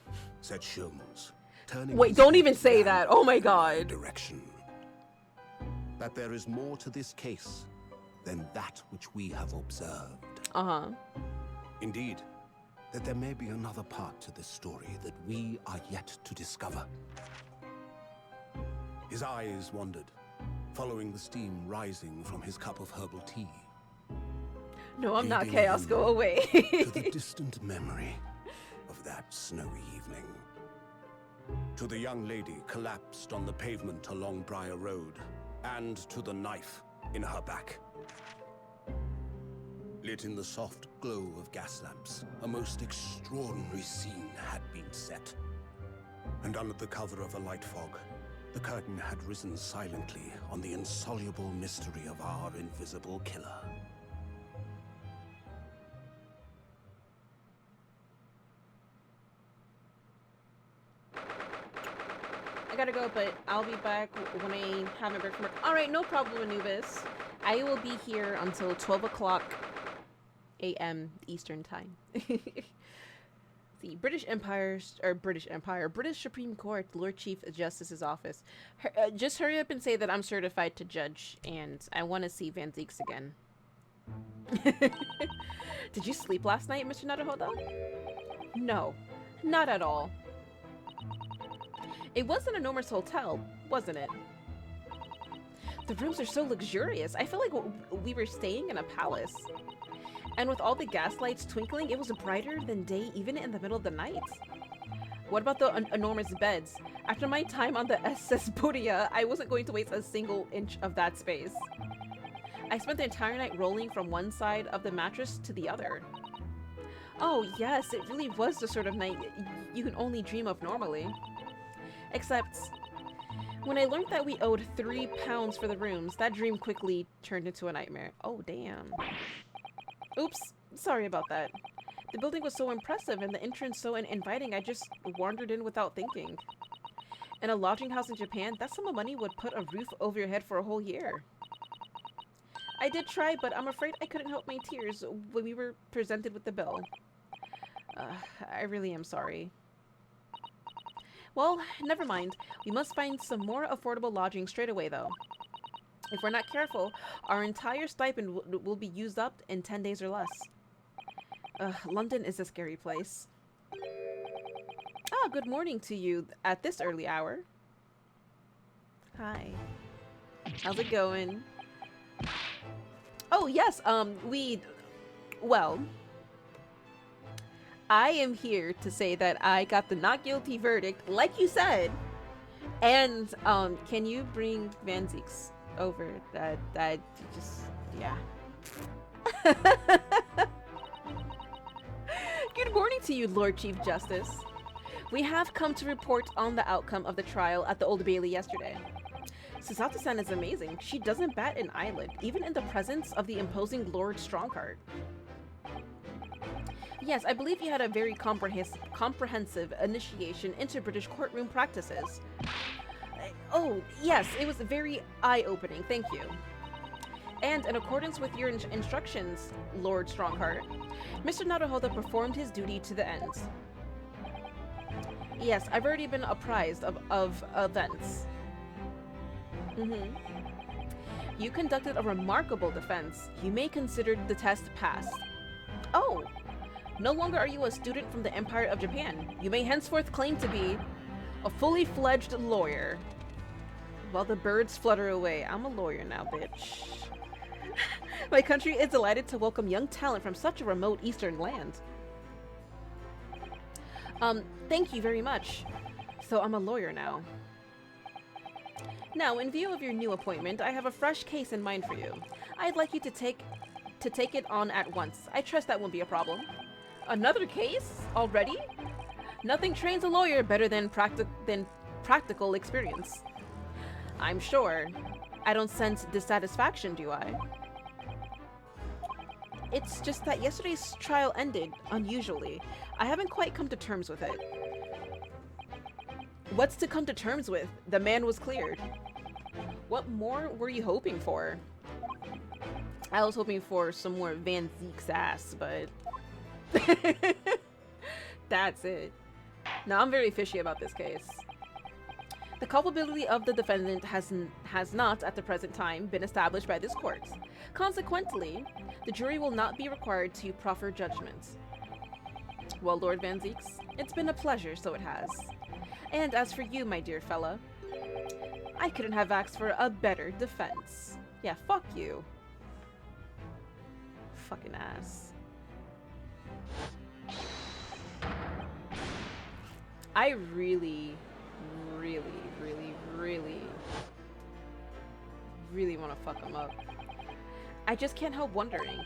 Said Sholmes, turning Wait, his don't head even say down that. Oh my in god. Direction. That there is more to this case than that which we have observed. Uh-huh. Indeed, that there may be another part to this story that we are yet to discover. His eyes wandered, following the steam rising from his cup of herbal tea. No, I'm not leading Chaos. him Go away. to the distant memory of that snowy evening. To the young lady collapsed on the pavement along Brier Road, and to the knife in her back. Lit in the soft glow of gas lamps, a most extraordinary scene had been set. And under the cover of a light fog, the curtain had risen silently on the insoluble mystery of our invisible killer. I gotta go, but I'll be back when I have my break from work. Alright, no problem, Anubis. I will be here until 12 o'clock a.m. Eastern Time. The British Supreme Court, Lord Chief Justice's office. Just hurry up and say that I'm certified to judge, and I want to see Van Zeeks again. Did you sleep last night, Mr. Naruhodo? No, not at all. It wasn't a Normus hotel, wasn't it? The rooms are so luxurious. I feel like we were staying in a palace. And with all the gas lights twinkling, it was brighter than day even in the middle of the night. What about the enormous beds? After my time on the SS Buria, I wasn't going to waste a single inch of that space. I spent the entire night rolling from one side of the mattress to the other. Oh yes, it really was the sort of night you can only dream of normally. Except, when I learned that we owed £3 for the rooms, that dream quickly turned into a nightmare. Oh damn. Oops, sorry about that. The building was so impressive and the entrance so inviting, I just wandered in without thinking. In a lodging house in Japan, that sum of money would put a roof over your head for a whole year. I did try, but I'm afraid I couldn't help my tears when we were presented with the bill. I really am sorry. Well, never mind. We must find some more affordable lodging straight away, though. If we're not careful, our entire stipend will be used up in 10 days or less. London is a scary place. Ah, good morning to you at this early hour. Hi. How's it going? Oh, yes, well, I am here to say that I got the not guilty verdict, like you said, and, can you bring Van Zeeks over? That just, yeah. Good morning to you, Lord Chief Justice. We have come to report on the outcome of the trial at the Old Bailey yesterday. Susato-san is amazing. She doesn't bat an eyelid, even in the presence of the imposing Lord Strongheart. Yes, I believe you had a very comprehensive initiation into British courtroom practices. Oh, yes, it was very eye-opening, thank you. And in accordance with your instructions, Lord Strongheart, Mr. Naruhodo performed his duty to the end. Yes, I've already been apprised of events. You conducted a remarkable defense. You may consider the test passed. Oh! No longer are you a student from the Empire of Japan. You may henceforth claim to be a fully fledged lawyer. While the birds flutter away, I'm a lawyer now, bitch. My country is delighted to welcome young talent from such a remote eastern land. Thank you very much. So I'm a lawyer now. Now, in view of your new appointment, I have a fresh case in mind for you. I'd like you to take it on at once. I trust that won't be a problem. Another case? Already? Nothing trains a lawyer better than practical experience. I'm sure. I don't sense dissatisfaction, do I? It's just that yesterday's trial ended unusually. I haven't quite come to terms with it. What's to come to terms with? The man was cleared. What more were you hoping for? I was hoping for some more Van Zeek's ass, but... That's it. Now, I'm very fishy about this case. The culpability of the defendant has not, at the present time, been established by this court. Consequently, the jury will not be required to proffer judgment. Well, Lord Van Zeeks, it's been a pleasure, so it has. And as for you, my dear fella, I couldn't have asked for a better defense. Yeah, fuck you. Fucking ass. I really want to fuck him up. I just can't help wondering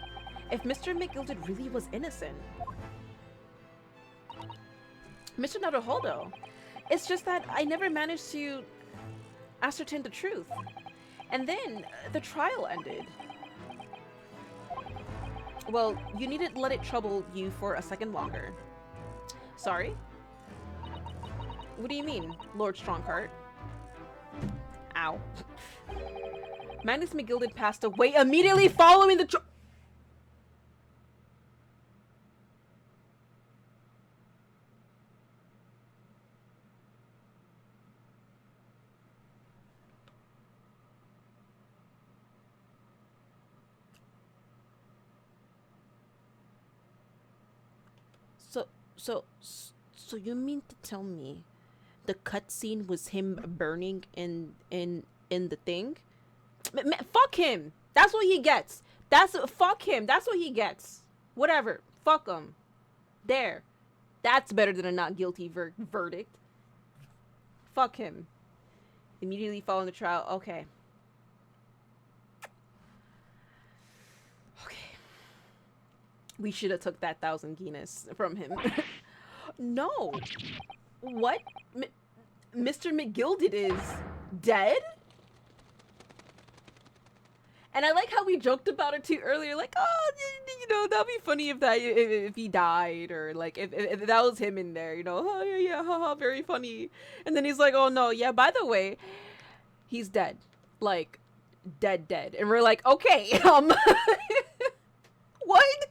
if Mr. McGilded really was innocent. Mr. Naruhodo, it's just that I never managed to ascertain the truth. And then the trial ended. Well, you needn't let it trouble you for a second longer. Sorry? What do you mean, Lord Strongheart? now. Magnus McGilded passed away immediately following the So you mean to tell me the cutscene was him burning in the thing? Fuck him. That's what he gets. Fuck him. That's what he gets. Whatever. Fuck him. There. That's better than a not guilty verdict. Fuck him. Immediately following the trial. Okay. We should have took that 1,000 Guinness from him. No. What? Mr. McGilded is dead? And I like how we joked about it too earlier, like, oh, you know, that'd be funny if he died, or like if that was him in there, you know, oh yeah, haha, very funny. And then he's like, oh no, yeah, by the way, he's dead, like dead, and we're like, okay, what?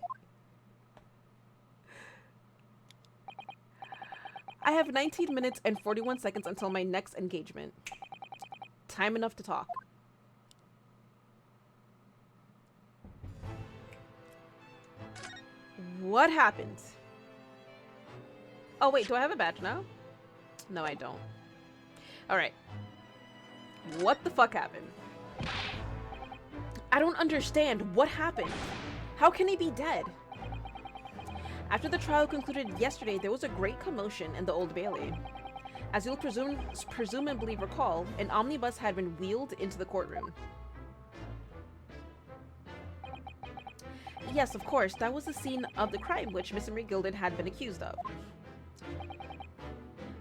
I have 19 minutes and 41 seconds until my next engagement. Time enough to talk. What happened? Oh wait, do I have a badge now? No, I don't. Alright. What the fuck happened? I don't understand. What happened? How can he be dead? After the trial concluded yesterday, there was a great commotion in the Old Bailey. As you'll presumably recall, an omnibus had been wheeled into the courtroom. Yes, of course, that was the scene of the crime which Mr. McGilded had been accused of.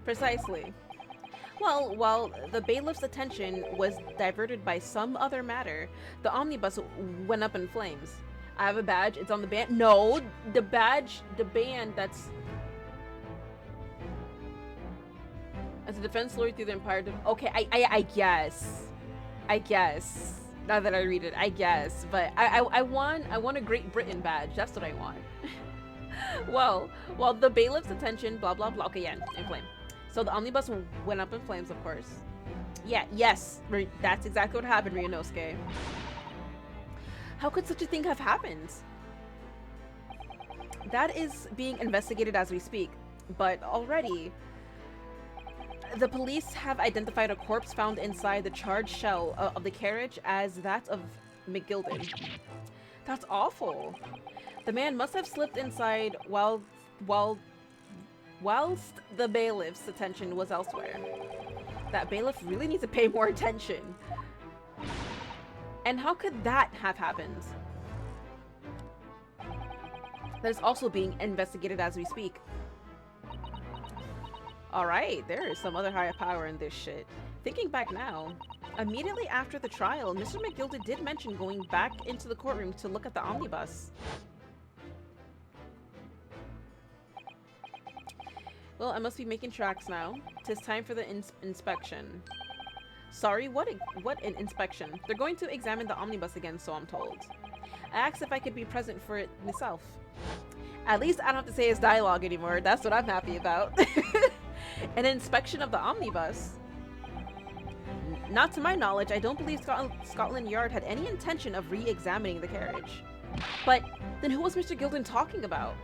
Precisely. Well, while the bailiff's attention was diverted by some other matter, the omnibus went up in flames. I have a badge, it's on the band. No, the badge, the band, that's... As a defense lawyer through the Empire... Okay, I guess. Now that I read it, I guess. But I want a Great Britain badge. That's what I want. Well, while the bailiff's attention, blah, blah, blah. Okay, yeah, in flame. So the omnibus went up in flames, of course. Yeah, yes. That's exactly what happened, Ryunosuke. How could such a thing have happened? That is being investigated as we speak, but already the police have identified a corpse found inside the charred shell of the carriage as that of McGilded. That's awful. The man must have slipped inside whilst the bailiff's attention was elsewhere. That bailiff really needs to pay more attention. And how could that have happened? That is also being investigated as we speak. Alright, there is some other higher power in this shit. Thinking back now, immediately after the trial, Mr. McGilded did mention going back into the courtroom to look at the omnibus. Well, I must be making tracks now. 'Tis time for the inspection. Sorry, what an inspection? They're going to examine the omnibus again, so I'm told. I asked if I could be present for it myself. At least I don't have to say his dialogue anymore. That's what I'm happy about. An inspection of the omnibus? Not to my knowledge, I don't believe Scotland Yard had any intention of re-examining the carriage. But then who was Mr. Gilden talking about?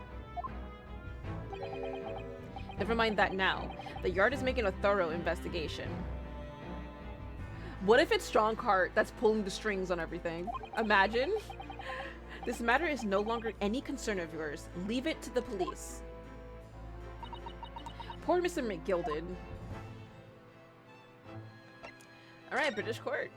Never mind that now. The Yard is making a thorough investigation. What if it's Strongheart that's pulling the strings on everything? Imagine. This matter is no longer any concern of yours. Leave it to the police. Poor Mr. McGilded. Alright, British court.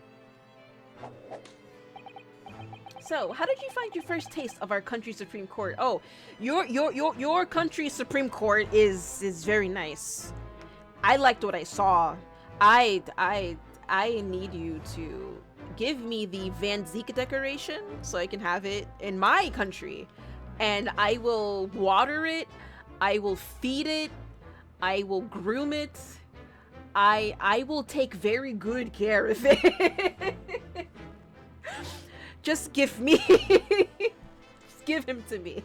So, how did you find your first taste of our country's Supreme Court? Oh, your country's Supreme Court is very nice. I liked what I saw. I need you to give me the Van Zeke decoration so I can have it in my country. And I will water it. I will feed it. I will groom it. I will take very good care of it. Just give me. Just give him to me.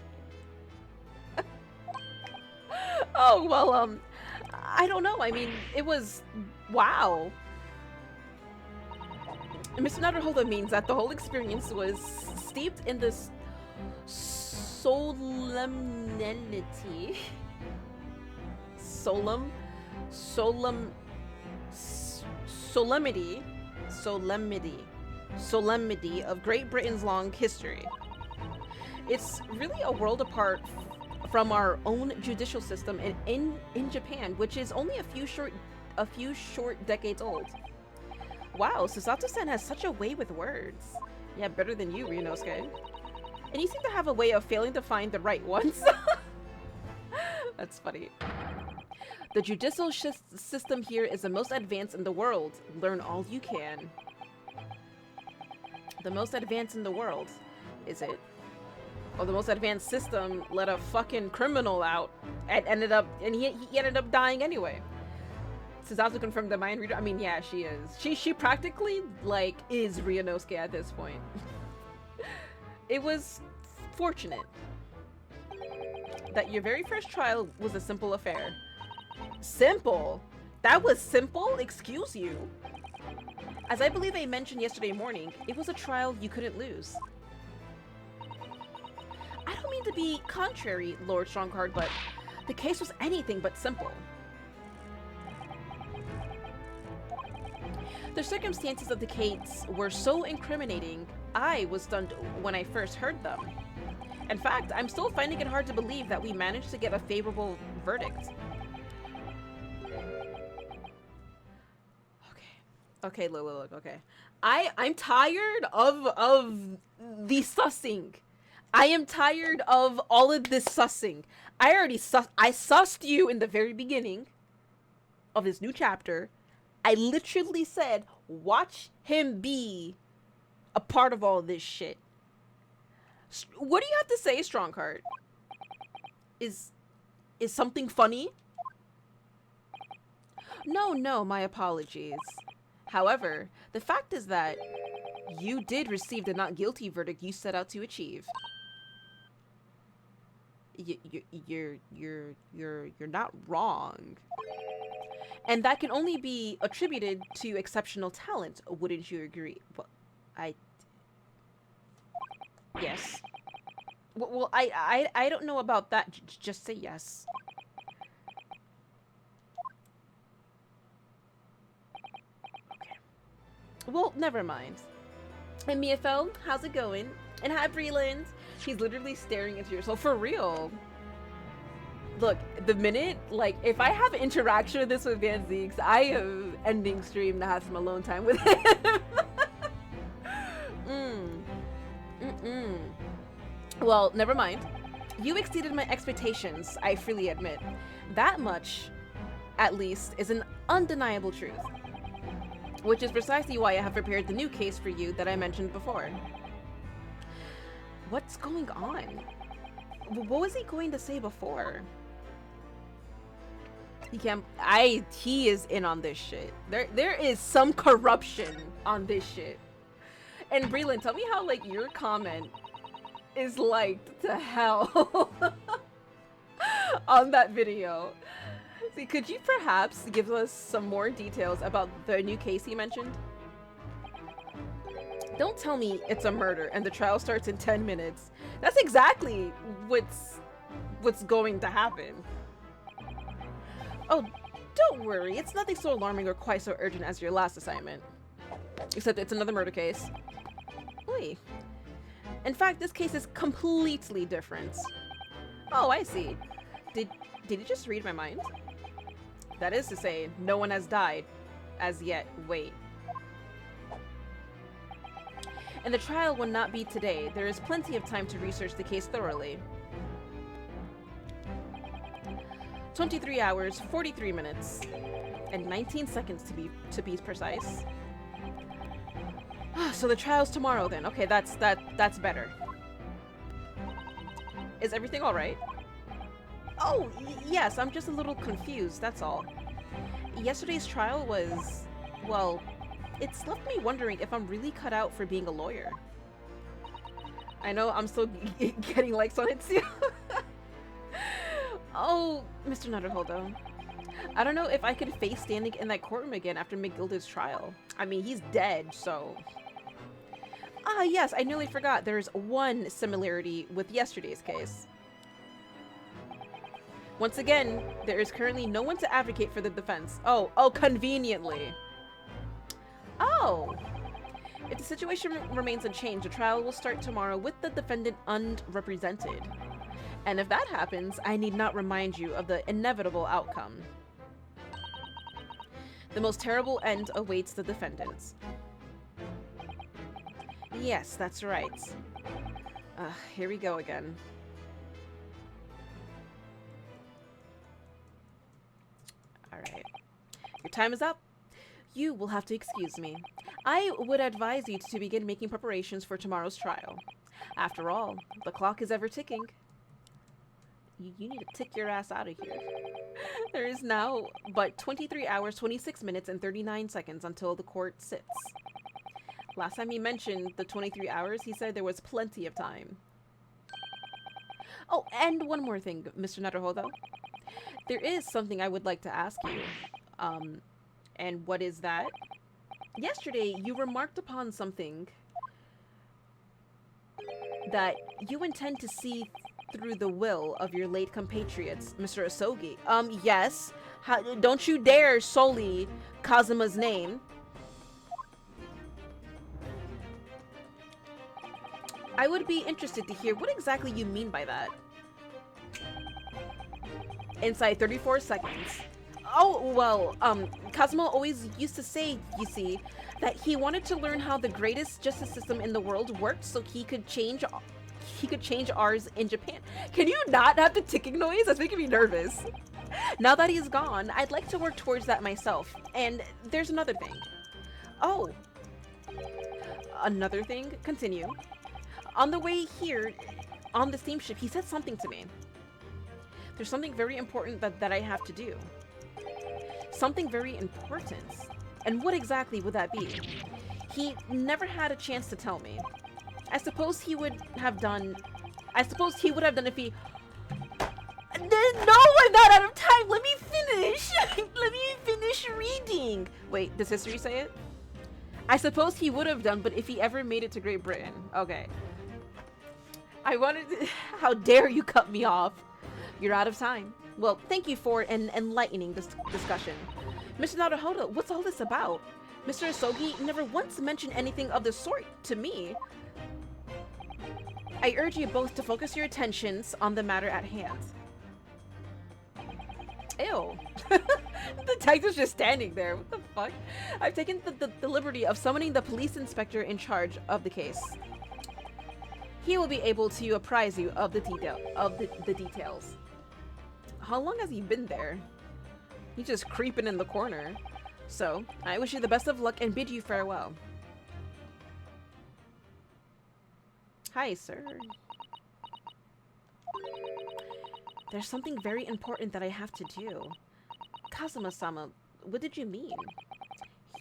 Oh, well, I don't know. I mean, it was... Wow. Mr. Natterholder means that the whole experience was steeped in this solemnity. Solemnity of Great Britain's long history. It's really a world apart from our own judicial system in Japan, which is only a few short decades old. Wow, Susato-san has such a way with words. Yeah, better than you, Ryunosuke. And you seem to have a way of failing to find the right ones. That's funny. The judicial system here is the most advanced in the world. Learn all you can. The most advanced in the world, is it? Or the most advanced system let a fucking criminal out and he ended up dying anyway. Suzato confirmed the mind reader. I mean, yeah, she is. She practically, like, is Ryunosuke at this point. It was fortunate that your very first trial was a simple affair. Simple? That was simple? Excuse you. As I believe I mentioned yesterday morning, it was a trial you couldn't lose. I don't mean to be contrary, Lord Strongheart, but the case was anything but simple. The circumstances of the case were so incriminating, I was stunned when I first heard them. In fact, I'm still finding it hard to believe that we managed to get a favorable verdict. Okay, look, okay. I'm tired of the sussing. I am tired of all of this sussing. I sussed you in the very beginning of this new chapter. I literally said, watch him be a part of all this shit. What do you have to say, Strongheart? Is something funny? No, my apologies. However, the fact is that you did receive the not guilty verdict you set out to achieve. You're not wrong. And that can only be attributed to exceptional talent, wouldn't you agree? Well, yes. Well, I don't know about that. Just say yes. Okay. Well, never mind. And Miafel, how's it going? And hi, Breland. He's literally staring at you. So for real. Look, the minute, like, if I have interaction with this with Van Zeeks, I am ending stream to have some alone time with him. Well, never mind. You exceeded my expectations, I freely admit. That much, at least, is an undeniable truth. Which is precisely why I have prepared the new case for you that I mentioned before. What's going on? What was he going to say before? He is in on this shit. There is some corruption on this shit. And Breland, tell me how, like, your comment is liked to hell on that video. See, could you perhaps give us some more details about the new case he mentioned? Don't tell me it's a murder and the trial starts in 10 minutes. That's exactly what's going to happen. Oh, don't worry. It's nothing so alarming or quite so urgent as your last assignment. Except it's another murder case. Wait. In fact, this case is completely different. Oh, I see. Did you just read my mind? That is to say, no one has died. As yet. Wait. And the trial will not be today. There is plenty of time to research the case thoroughly. 23 hours, 43 minutes, and 19 seconds to be precise. So the trial's tomorrow then. Okay, that's better. Is everything all right? Oh, yes, I'm just a little confused, that's all. yesterday's trial was, well, it's left me wondering if I'm really cut out for being a lawyer. I know I'm still getting likes on it too. Oh, Mr. Nutterholdo. I don't know if I could face standing in that courtroom again after McGilded's trial. I mean, he's dead, so... Ah, yes, I nearly forgot. There's one similarity with yesterday's case. Once again, there is currently no one to advocate for the defense. Oh, conveniently. Oh. If the situation remains unchanged, the trial will start tomorrow with the defendant unrepresented. And if that happens, I need not remind you of the inevitable outcome. The most terrible end awaits the defendants. Yes, that's right. Here we go again. Alright. Your time is up. You will have to excuse me. I would advise you to begin making preparations for tomorrow's trial. After all, the clock is ever ticking. You need to tick your ass out of here. There is now but 23 hours, 26 minutes, and 39 seconds until the court sits. Last time he mentioned the 23 hours, he said there was plenty of time. Oh, and one more thing, Mr. Nutterholdo. There is something I would like to ask you. And what is that? Yesterday, you remarked upon something that you intend to see through the will of your late compatriots, Mr. Asogi. Yes. Don't you dare sully Kazuma's name. I would be interested to hear what exactly you mean by that. Inside 34 seconds. Oh, well, Kazuma always used to say, you see, that he wanted to learn how the greatest justice system in the world worked so he could change ours in Japan. Can you not have the ticking noise? That's making me nervous. Now that he's gone, I'd like to work towards that myself. And there's another thing. Oh. Another thing? Continue. On the way here, on the steamship, he said something to me. There's something very important that I have to do. Something very important. And what exactly would that be? He never had a chance to tell me. I suppose he would have done if he... No, I'm not out of time! Let me finish! Let me finish reading! Wait, does history say it? I suppose he would have done, but if he ever made it to Great Britain. Okay. How dare you cut me off? You're out of time. Well, thank you for an enlightening discussion. Mr. Naruhodo, what's all this about? Mr. Asogi never once mentioned anything of the sort to me. I urge you both to focus your attentions on the matter at hand. Ew. The detective's just standing there. What the fuck? I've taken the liberty of summoning the police inspector in charge of the case. He will be able to apprise you of the details. How long has he been there? He's just creeping in the corner. So, I wish you the best of luck and bid you farewell. Hi, sir. There's something very important that I have to do. Kazuma-sama, what did you mean?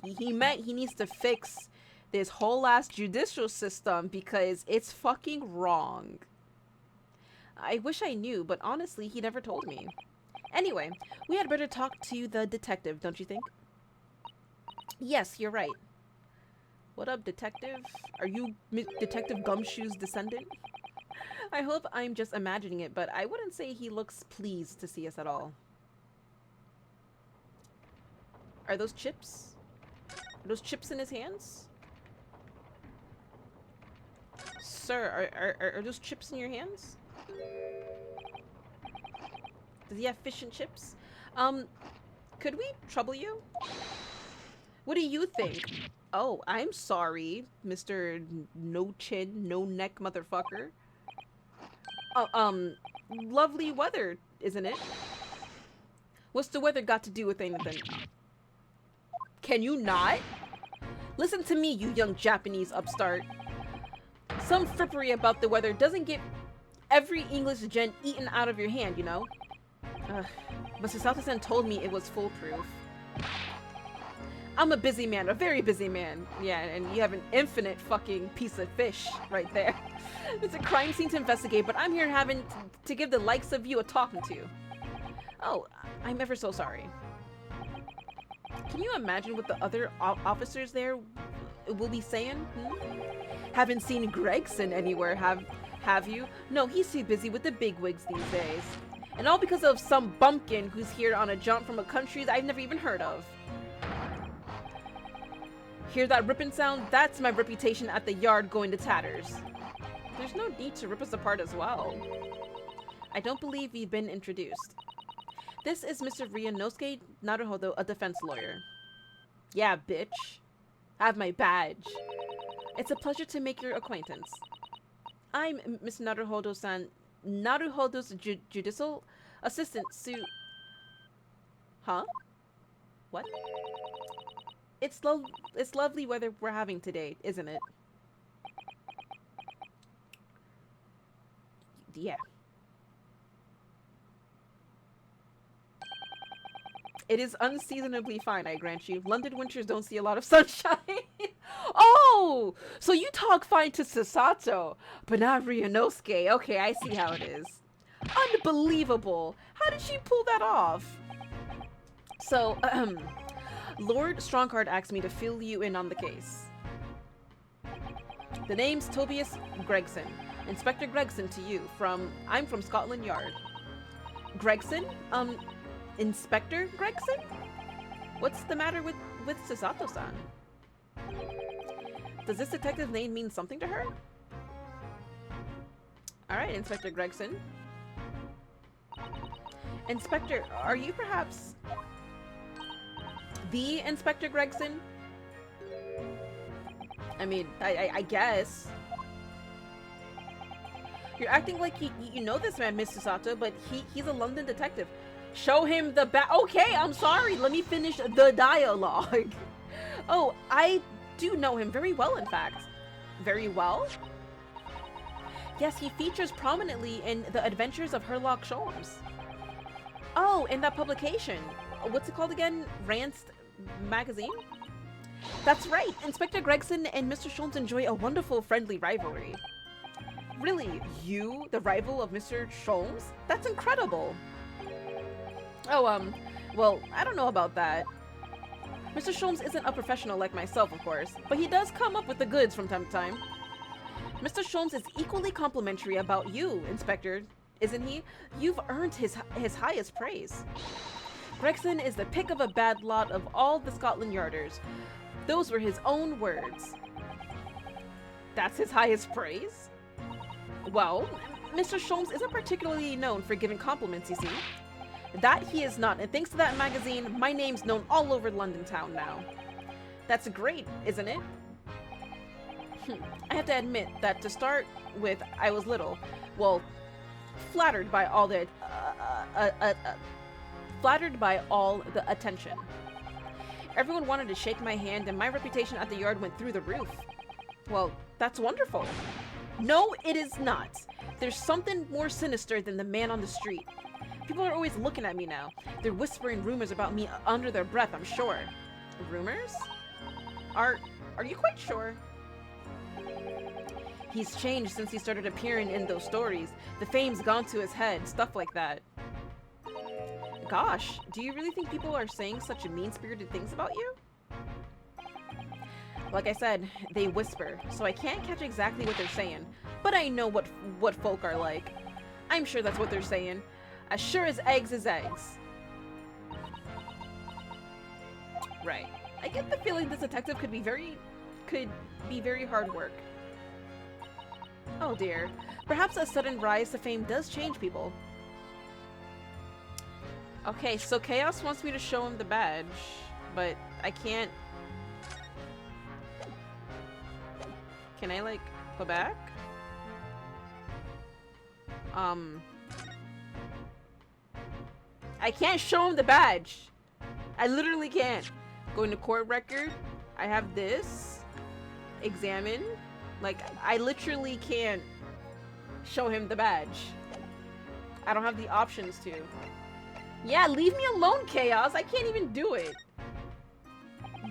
He meant he needs to fix this whole ass judicial system because it's fucking wrong. I wish I knew, but honestly, he never told me. Anyway, we had better talk to the detective, don't you think? Yes, you're right. What up, detective? Are you Detective Gumshoe's descendant? I hope I'm just imagining it, but I wouldn't say he looks pleased to see us at all. Are those chips? Are those chips in his hands? Sir, are those chips in your hands? Does he have fish and chips? Could we trouble you? What do you think? Oh, I'm sorry, Mr. No Chin, No Neck motherfucker. Lovely weather, isn't it? What's the weather got to do with anything? Can you not? Listen to me, you young Japanese upstart. Some frippery about the weather doesn't get every English gent eaten out of your hand, you know? But Sasaki-san told me it was foolproof. I'm a busy man, a very busy man. Yeah, and you have an infinite fucking piece of fish right there. It's a crime scene to investigate, but I'm here having to give the likes of you a talking to. Oh, I'm ever so sorry. Can you imagine what the other officers there will be saying? Haven't seen Gregson anywhere, have you? No, he's too busy with the bigwigs these days. And all because of some bumpkin who's here on a jaunt from a country that I've never even heard of. Hear that ripping sound? That's my reputation at the yard going to tatters. There's no need to rip us apart as well. I don't believe we've been introduced. This is Mr. Ryunosuke Naruhodo, a defense lawyer. Yeah, bitch. Have my badge. It's a pleasure to make your acquaintance. I'm Mr. Naruhodo-san, Naruhodo's judicial assistant, Huh? What? It's lovely weather we're having today, isn't it? Yeah. It is unseasonably fine, I grant you. London winters don't see a lot of sunshine. Oh! So you talk fine to Sasato, but not Ryunosuke. Okay, I see how it is. Unbelievable! How did she pull that off? So, Lord Strongheart asked me to fill you in on the case. The name's Tobias Gregson. Inspector Gregson to you. I'm from Scotland Yard. Gregson? Inspector Gregson? What's the matter with Sasato-san? Does this detective's name mean something to her? Alright, Inspector Gregson. Inspector, are you perhaps the Inspector Gregson? I mean, I guess. You're acting like you know this man, Miss Sasato, but he's a London detective. Show him the Okay, I'm sorry. Let me finish the dialogue. Oh, I do know him very well, in fact. Very well? Yes, he features prominently in The Adventures of Sherlock Holmes. Oh, in that publication. What's it called again? Rance magazine? That's right. Inspector Gregson and Mr. Sholmes enjoy a wonderful friendly rivalry. Really? You, the rival of Mr. Sholmes? That's incredible. Oh, well, I don't know about that. Mr. Sholmes isn't a professional like myself, of course, but he does come up with the goods from time to time. Mr. Sholmes is equally complimentary about you, Inspector, isn't he? You've earned his highest praise. Gregson is the pick of a bad lot of all the Scotland Yarders. Those were his own words. That's his highest praise? Well, Mr. Sholmes isn't particularly known for giving compliments, you see. That he is not, and thanks to that magazine, my name's known all over London town now. That's great, isn't it? I have to admit that to start with, I was little, well, flattered by all the attention. Everyone wanted to shake my hand, and my reputation at the yard went through the roof. Well, that's wonderful. No, it is not. There's something more sinister than the man on the street. People are always looking at me now. They're whispering rumors about me under their breath, I'm sure. Rumors? Are you quite sure? He's changed since he started appearing in those stories. The fame's gone to his head, stuff like that. Gosh, do you really think people are saying such mean-spirited things about you? Like I said, they whisper, so I can't catch exactly what they're saying. But I know what folk are like. I'm sure that's what they're saying. As sure as eggs is eggs. Right. I get the feeling this detective could be very hard work. Oh dear. Perhaps a sudden rise to fame does change people. Okay, so Chaos wants me to show him the badge, but I can't. Can I, like, go back? I can't show him the badge. I literally can't. Going to court record. I have this. Examine. Like, I literally can't show him the badge. I don't have the options to. Yeah, leave me alone, Chaos. I can't even do it.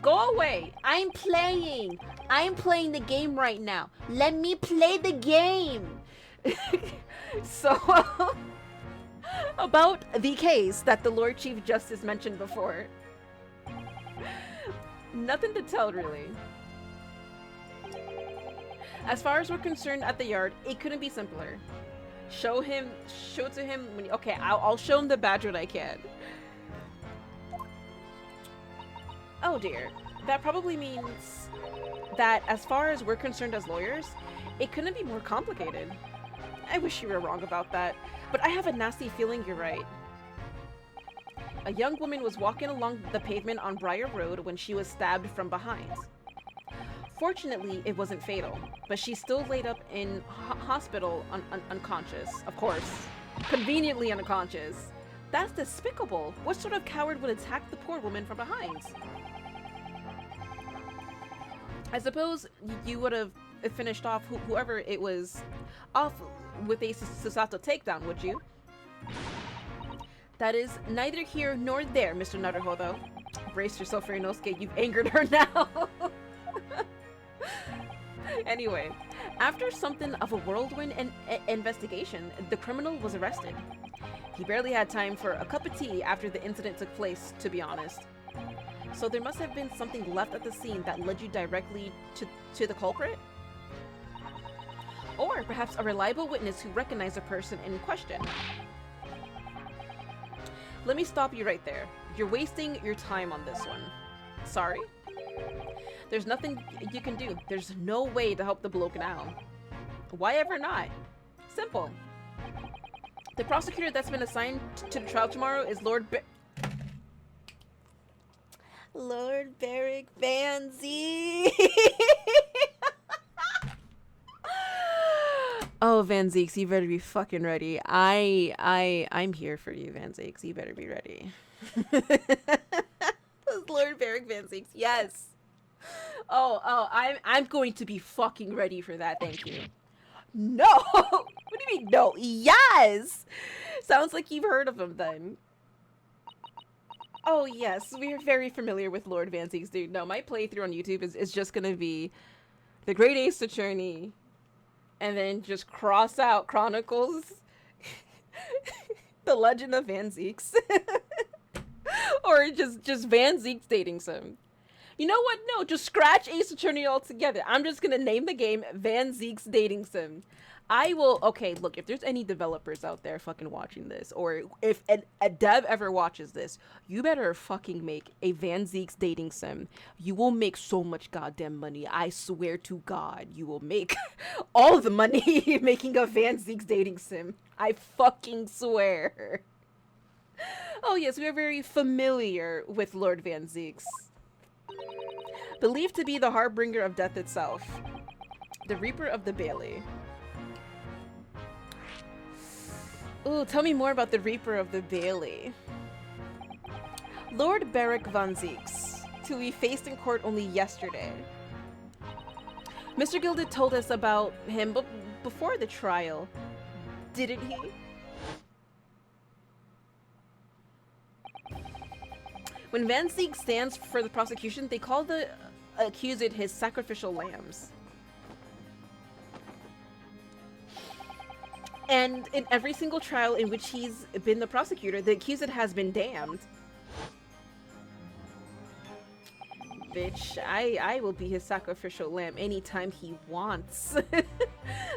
Go away. I'm playing. I'm playing the game right now. Let me play the game. So, about the case that the Lord Chief Justice mentioned before. Nothing to tell, really. As far as we're concerned at the yard, it couldn't be simpler. Show to him when, okay, I'll show him the badge when I can. Oh dear, that probably means that as far as we're concerned as lawyers, it couldn't be more complicated. I wish you were wrong about that, but I have a nasty feeling you're right. A young woman was walking along the pavement on Brier Road when she was stabbed from behind. Fortunately, it wasn't fatal, but she's still laid up in hospital unconscious, of course. Conveniently unconscious. That's despicable. What sort of coward would attack the poor woman from behind? I suppose you would have finished off whoever it was off with a successful takedown, would you? That is neither here nor there, Mr. Naruhodo. Brace yourself, Ryunosuke. You've angered her now. Anyway, after something of a whirlwind investigation, the criminal was arrested. He barely had time for a cup of tea after the incident took place, to be honest. So there must have been something left at the scene that led you directly to the culprit? Or perhaps a reliable witness who recognized the person in question. Let me stop you right there. You're wasting your time on this one. Sorry? There's nothing you can do. There's no way to help the bloke now. Why ever not? Simple. The prosecutor that's been assigned to the trial tomorrow is Lord Beric Van Zee. Oh, Van Zeeks, you better be fucking ready. I'm here for you, Van Zeeks. You better be ready. Lord Beric Van Zeeks, yes. Oh, I'm going to be fucking ready for that. Thank you. No. What do you mean no? Yes. Sounds like you've heard of him then. Oh yes, we're very familiar with Lord Van Zeeks, dude. No, my playthrough on YouTube is just gonna be the Great Ace Attorney, and then just cross out Chronicles, the Legend of Van Zeeks, or just Van Zeeks dating sim. You know what? No, just scratch Ace Attorney altogether. I'm just gonna name the game Van Zeeks Dating Sim. I will. Okay, look, if there's any developers out there fucking watching this, or if a dev ever watches this, you better fucking make a Van Zeeks Dating Sim. You will make so much goddamn money. I swear to God, you will make all the money making a Van Zeeks Dating Sim. I fucking swear. Oh yes, we are very familiar with Lord Van Zeeks. Believed to be the harbinger of death itself. The Reaper of the Bailey. Ooh, tell me more about the Reaper of the Bailey. Lord Beric Van Zeeks, who we faced in court only yesterday. Mr. Gilded told us about him before the trial, didn't he? When Van Zeeks stands for the prosecution, they call the accused his sacrificial lambs. And in every single trial in which he's been the prosecutor, the accused has been damned. Bitch, I will be his sacrificial lamb anytime he wants.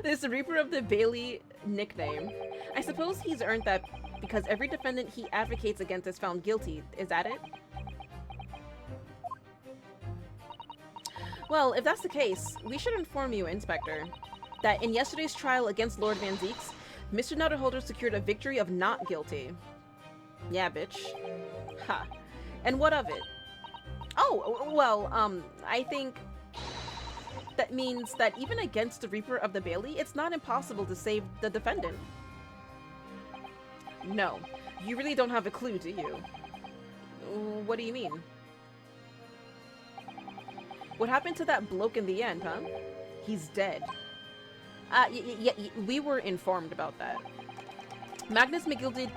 This Reaper of the Bailey nickname. I suppose he's earned that because every defendant he advocates against is found guilty. Is that it? Well, if that's the case, we should inform you, Inspector, that in yesterday's trial against Lord Van Zeeks, Mr. Nutterholder secured a victory of not guilty. Yeah, bitch. Ha. And what of it? Oh, well, I think that means that even against the Reaper of the Bailey, it's not impossible to save the defendant. No, you really don't have a clue, do you? What do you mean? What happened to that bloke in the end, huh? He's dead. Yeah, we were informed about that. Magnus McGilded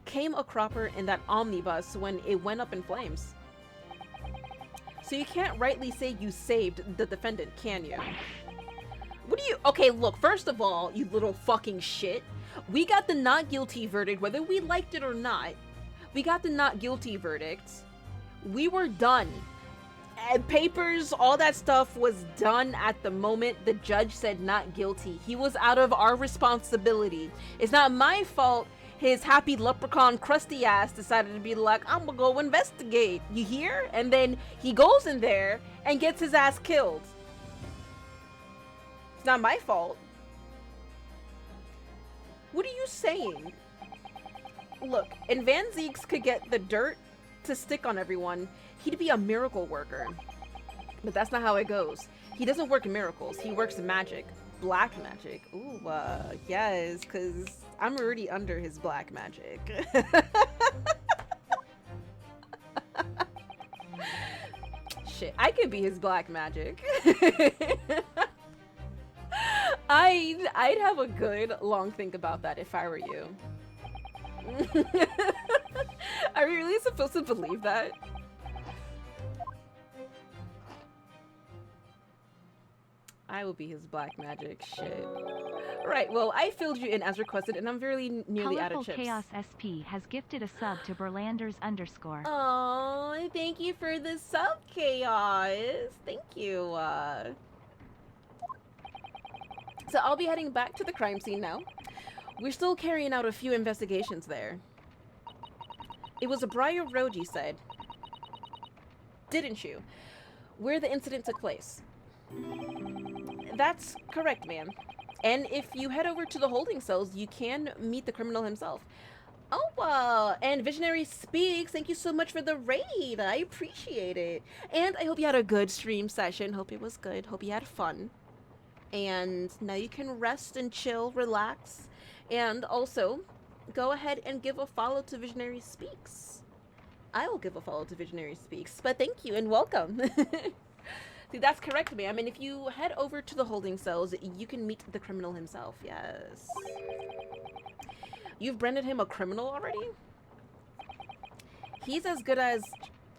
came a cropper in that omnibus when it went up in flames. So you can't rightly say you saved the defendant, can you? What do you... Okay, look, first of all, you little fucking shit. We got the not guilty verdict, whether we liked it or not. We got the not guilty verdict. We were done. And papers, all that stuff was done at the moment the judge said not guilty. He was out of our responsibility. It's not my fault his happy leprechaun crusty ass decided to be like, I'm gonna go investigate. You hear? And then he goes in there and gets his ass killed. It's not my fault. What are you saying? Look, and Van Zieks could get the dirt to stick on everyone. He'd be a miracle worker. But that's not how it goes. He doesn't work miracles. He works magic. Black magic. Ooh, yes, because I'm already under his black magic. Shit, I could be his black magic. I'd have a good long think about that if I were you. Are we really supposed to believe that? I will be his black magic. Shit. Right, well, I filled you in as requested, and I'm very nearly out of chips. Chaos SP has gifted a sub to Berlanders_. Oh, thank you for the sub, Chaos. Thank you. So I'll be heading back to the crime scene now. We're still carrying out a few investigations there. It was a Brier Road, you said. Didn't you? Where the incident took place. That's correct, ma'am. And if you head over to the holding cells, you can meet the criminal himself. Oh, and Visionary Speaks, thank you so much for the raid. I appreciate it. And I hope you had a good stream session. Hope it was good. Hope you had fun. And now you can rest and chill, relax. And also, go ahead and give a follow to Visionary Speaks. I will give a follow to Visionary Speaks, but thank you and welcome. See, that's correct, ma'am. And if you head over to the holding cells, you can meet the criminal himself. Yes. You've branded him a criminal already? He's as good as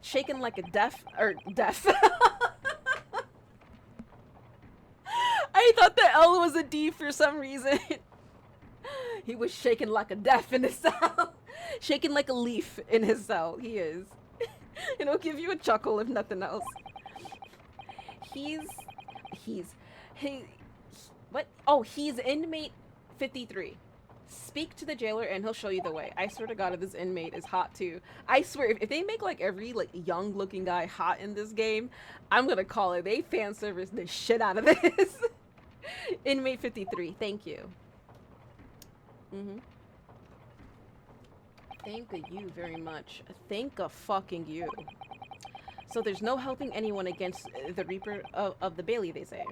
shaken like a deaf. I thought the L was a D for some reason. He was shaken like a deaf in his cell. Shaken like a leaf in his cell. He is. It'll give you a chuckle if nothing else. What? Oh, he's inmate 53. Speak to the jailer and he'll show you the way. I swear to God, if this inmate is hot too. I swear, if they make like every like young looking guy hot in this game, I'm gonna call it. They fan service the shit out of this. Inmate 53, thank you. Thank you very much. Thank a fucking you. So there's no helping anyone against the Reaper of the Bailey, they say.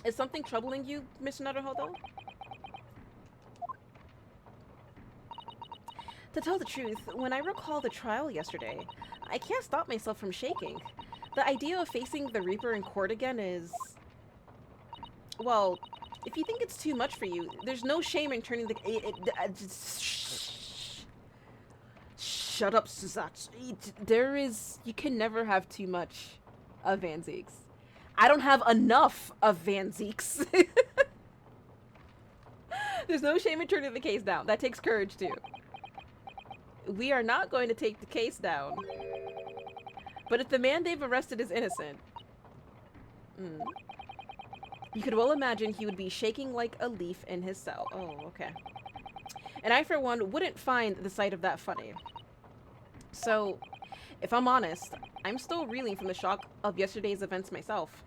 Is something troubling you, Mr. Naruhodo? To tell the truth, when I recall the trial yesterday, I can't stop myself from shaking. The idea of facing the Reaper in court again is... Well, if you think it's too much for you, there's no shame in turning the... Shut up, Suzatsu. There is... You can never have too much of Van Zieks. I don't have enough of Van Zieks. There's no shame in turning the case down. That takes courage, too. We are not going to take the case down. But if the man they've arrested is innocent... You could well imagine he would be shaking like a leaf in his cell. Oh, okay. And I, for one, wouldn't find the sight of that funny. So, if I'm honest, I'm still reeling from the shock of yesterday's events myself.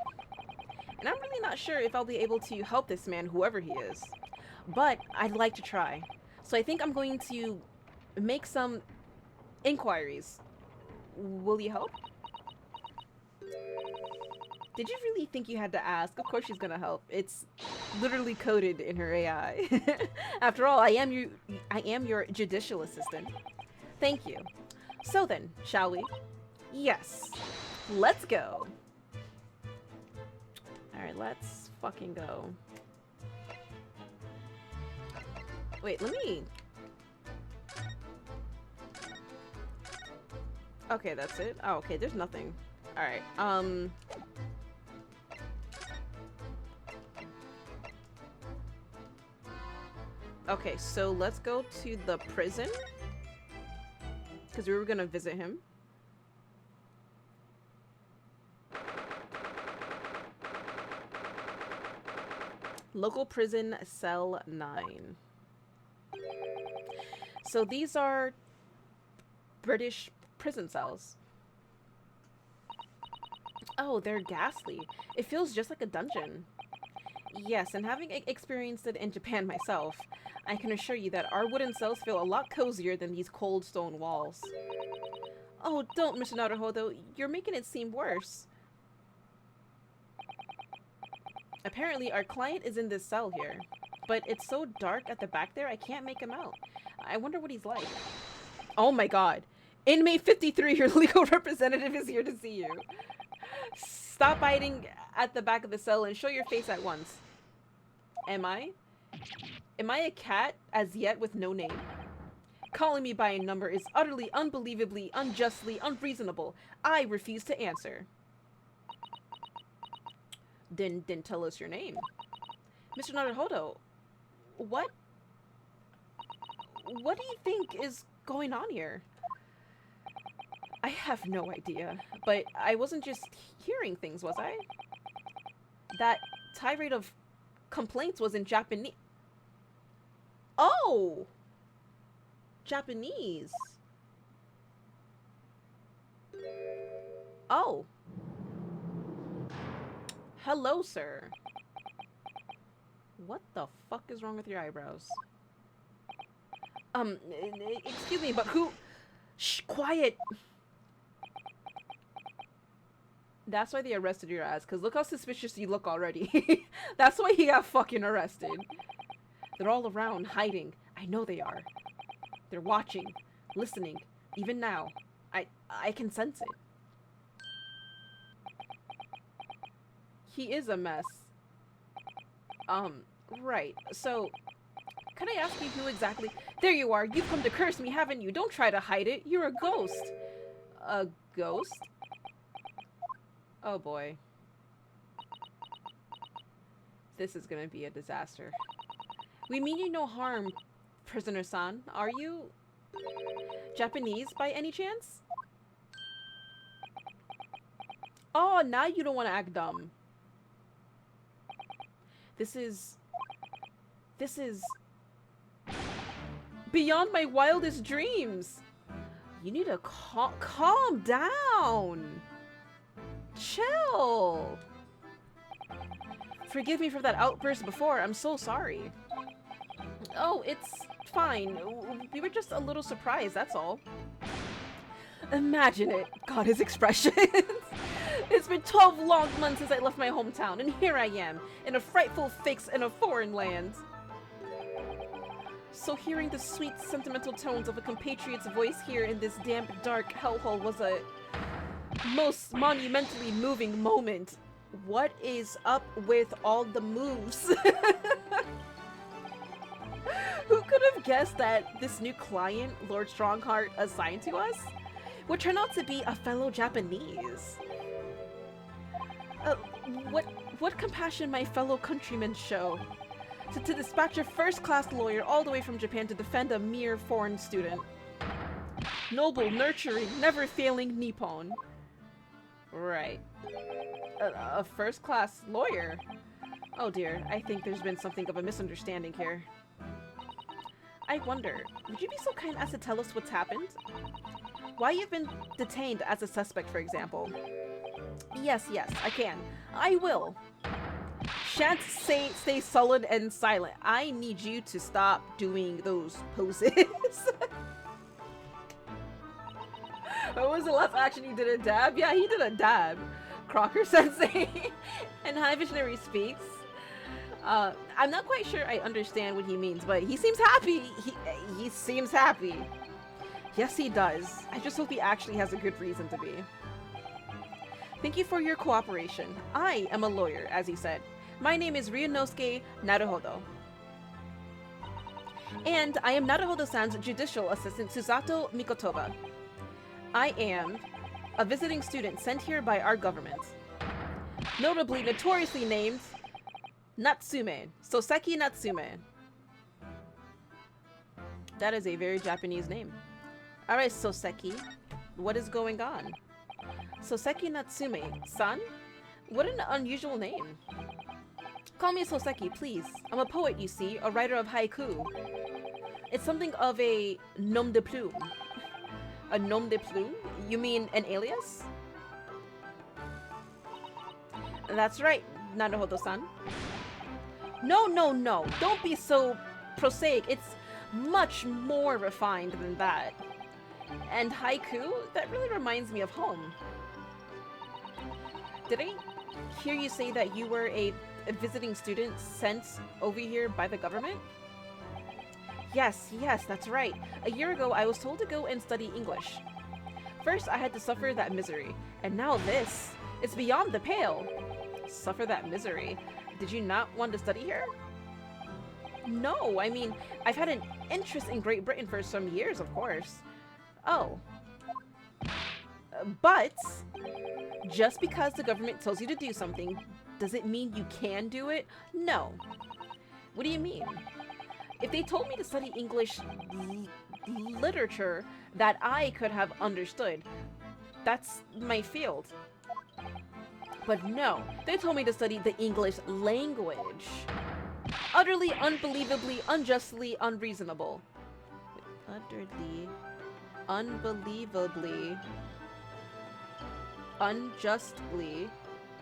And I'm really not sure if I'll be able to help this man, whoever he is. But I'd like to try. So I think I'm going to make some inquiries. Will you help? Did you really think you had to ask? Of course she's gonna help. It's literally coded in her AI. After all, I am your judicial assistant. Thank you. So then, shall we? Yes. Let's go. Alright, let's fucking go. Wait, let me... Okay, that's it. Oh, okay, there's nothing. Alright, okay, so let's go to the prison. Because we were gonna visit him. Local prison, cell 9. So these are British prison cells. Oh, they're ghastly. It feels just like a dungeon. Yes, and having experienced it in Japan myself, I can assure you that our wooden cells feel a lot cozier than these cold stone walls. Oh, don't, Mr. Naruhodo. You're making it seem worse. Apparently, our client is in this cell here, but it's so dark at the back there, I can't make him out. I wonder what he's like. Oh my god. Inmate 53, your legal representative is here to see you. Stop hiding at the back of the cell and show your face at once. Am I? Am I a cat as yet with no name? Calling me by a number is utterly, unbelievably, unjustly, unreasonable. I refuse to answer. Then tell us your name. Mr. Naruhodo, what do you think is going on here? I have no idea, but I wasn't just hearing things, was I? That tirade of complaints was in Japanese. Oh! Japanese. Oh. Hello, sir. What the fuck is wrong with your eyebrows? Excuse me, but who? Shh, quiet. That's why they arrested your ass, because look how suspicious you look already. That's why he got fucking arrested. They're all around, hiding. I know they are. They're watching, listening, even now. I can sense it. He is a mess. Right. So, can I ask you who exactly— There you are! You've come to curse me, haven't you? Don't try to hide it. You're a ghost. A ghost? Oh boy. This is gonna be a disaster. We mean you no harm, prisoner-san. Are you Japanese by any chance? Oh, now you don't want to act dumb. This is beyond my wildest dreams. You need to calm down. Chill. Forgive me for that outburst before. I'm so sorry. Oh, it's fine. We were just a little surprised, that's all. Imagine it. God, his expressions. It's been 12 long months since I left my hometown, and here I am, in a frightful fix in a foreign land. So hearing the sweet, sentimental tones of a compatriot's voice here in this damp, dark hellhole was a most monumentally moving moment. What is up with all the moves? Who could have guessed that this new client, Lord Strongheart, assigned to us, would turn out to be a fellow Japanese? What compassion my fellow countrymen show to dispatch a first-class lawyer all the way from Japan to defend a mere foreign student. Noble, nurturing, never-failing Nippon. Right. A first-class lawyer? Oh dear, I think there's been something of a misunderstanding here. I wonder, would you be so kind as to tell us what's happened? Why you've been detained as a suspect, for example? Yes, I can. I will. Shan't stay sullen and silent. I need you to stop doing those poses. What was the last action he did? A dab? Yeah, he did a dab. Crocker Sensei. And High Visionary speaks. I'm not quite sure I understand what he means, but he seems happy. He seems happy. Yes, he does. I just hope he actually has a good reason to be. Thank you for your cooperation. I am a lawyer, as he said. My name is Ryunosuke Naruhodo. And I am Naruhodo-san's judicial assistant, Susato Mikotoba. I am a visiting student sent here by our government. Notably, notoriously named Natsume. Soseki Natsume. That is a very Japanese name. Alright, Soseki. What is going on? Soseki Natsume-san? What an unusual name. Call me Soseki, please. I'm a poet, you see, a writer of haiku. It's something of a nom de plume. A nom de plume? You mean an alias? That's right, Naruhodo-san. No, no, no. Don't be so prosaic. It's much more refined than that. And haiku? That really reminds me of home. Did I hear you say that you were a visiting student sent over here by the government? Yes, that's right. A year ago, I was told to go and study English. First, I had to suffer that misery. And now this. It's beyond the pale. Suffer that misery? Did you not want to study here? No, I mean, I've had an interest in Great Britain for some years, of course. Oh. But, just because the government tells you to do something, does it mean you can do it? No. What do you mean? If they told me to study English literature that I could have understood, that's my field. But no, they told me to study the English language. Utterly, unbelievably, unjustly, unreasonable. Utterly, unbelievably, unjustly,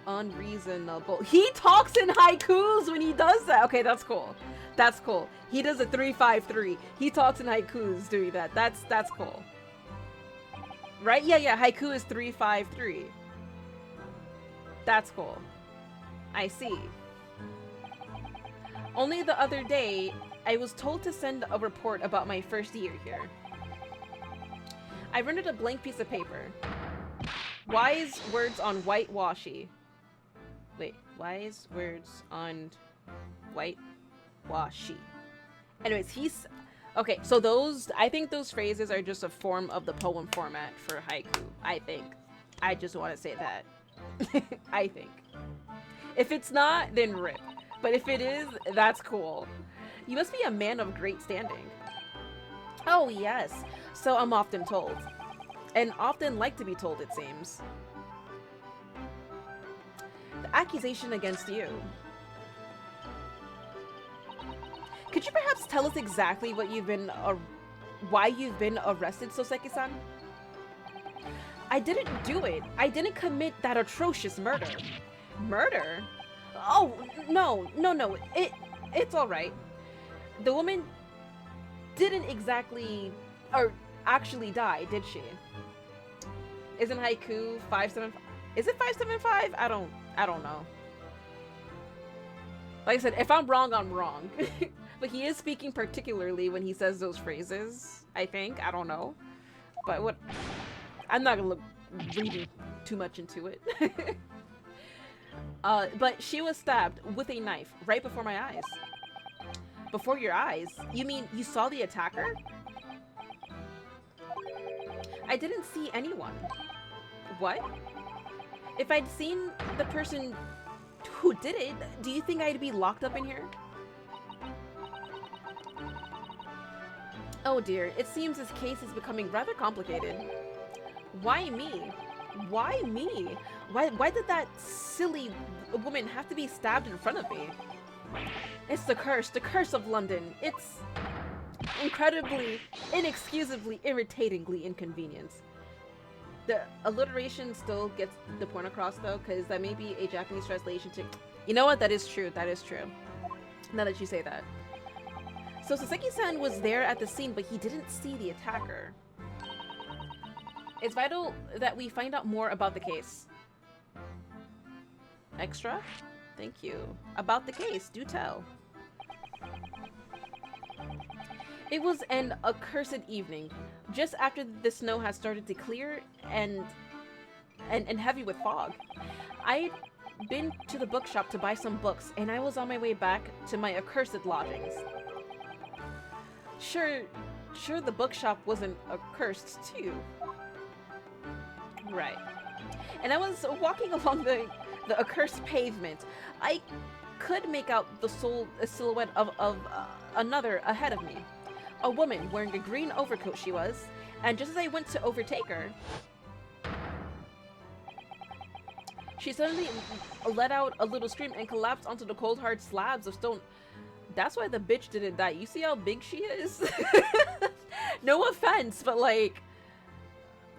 unreasonable. He talks in haikus when he does that. Okay, that's cool. That's cool. He does a 3-5-3. He talks in haikus doing that. That's cool. Right? Yeah, haiku is 3-5-3. That's cool. I see. Only the other day, I was told to send a report about my first year here. I rendered a blank piece of paper. Wise words on whitewashy. Wait, wise words on whitewashy. Anyways, he's... Okay, so those... I think those phrases are just a form of the poem format for haiku. I think. I just want to say that. I think. If it's not, then rip. But if it is, that's cool. You must be a man of great standing. Oh, yes. So I'm often told. And often like to be told, it seems. The accusation against you. Could you perhaps tell us exactly what you've been, why you've been arrested, Soseki-san? I didn't do it. I didn't commit that atrocious murder. Murder? Oh, no. It's all right. The woman didn't exactly, or actually die, did she? Isn't haiku 575? Is it 575? I don't know. Like I said, if I'm wrong, I'm wrong. But he is speaking particularly when he says those phrases, I think. I don't know. But what... I'm not gonna read too much into it. But she was stabbed with a knife right before my eyes. Before your eyes? You mean you saw the attacker? I didn't see anyone. What? If I'd seen the person who did it, do you think I'd be locked up in here? Oh dear, it seems this case is becoming rather complicated. Why me? Why me? Why did that silly woman have to be stabbed in front of me? It's the curse of London. It's incredibly, inexcusably, irritatingly inconvenient. The alliteration still gets the point across though, because that may be a Japanese translation to... You know what? That is true. That is true. Now that you say that. So Soseki-san was there at the scene, but he didn't see the attacker. It's vital that we find out more about the case. Extra? Thank you. About the case, do tell. It was an accursed evening, just after the snow had started to clear and heavy with fog. I'd been to the bookshop to buy some books, and I was on my way back to my accursed lodgings. Sure the bookshop wasn't accursed too. Right. And I was walking along the accursed pavement. I could make out a silhouette of another ahead of me. A woman wearing a green overcoat she was, and just as I went to overtake her, she suddenly let out a little scream and collapsed onto the cold hard slabs of stone. That's why the bitch didn't die. You see how big she is? No offense, but like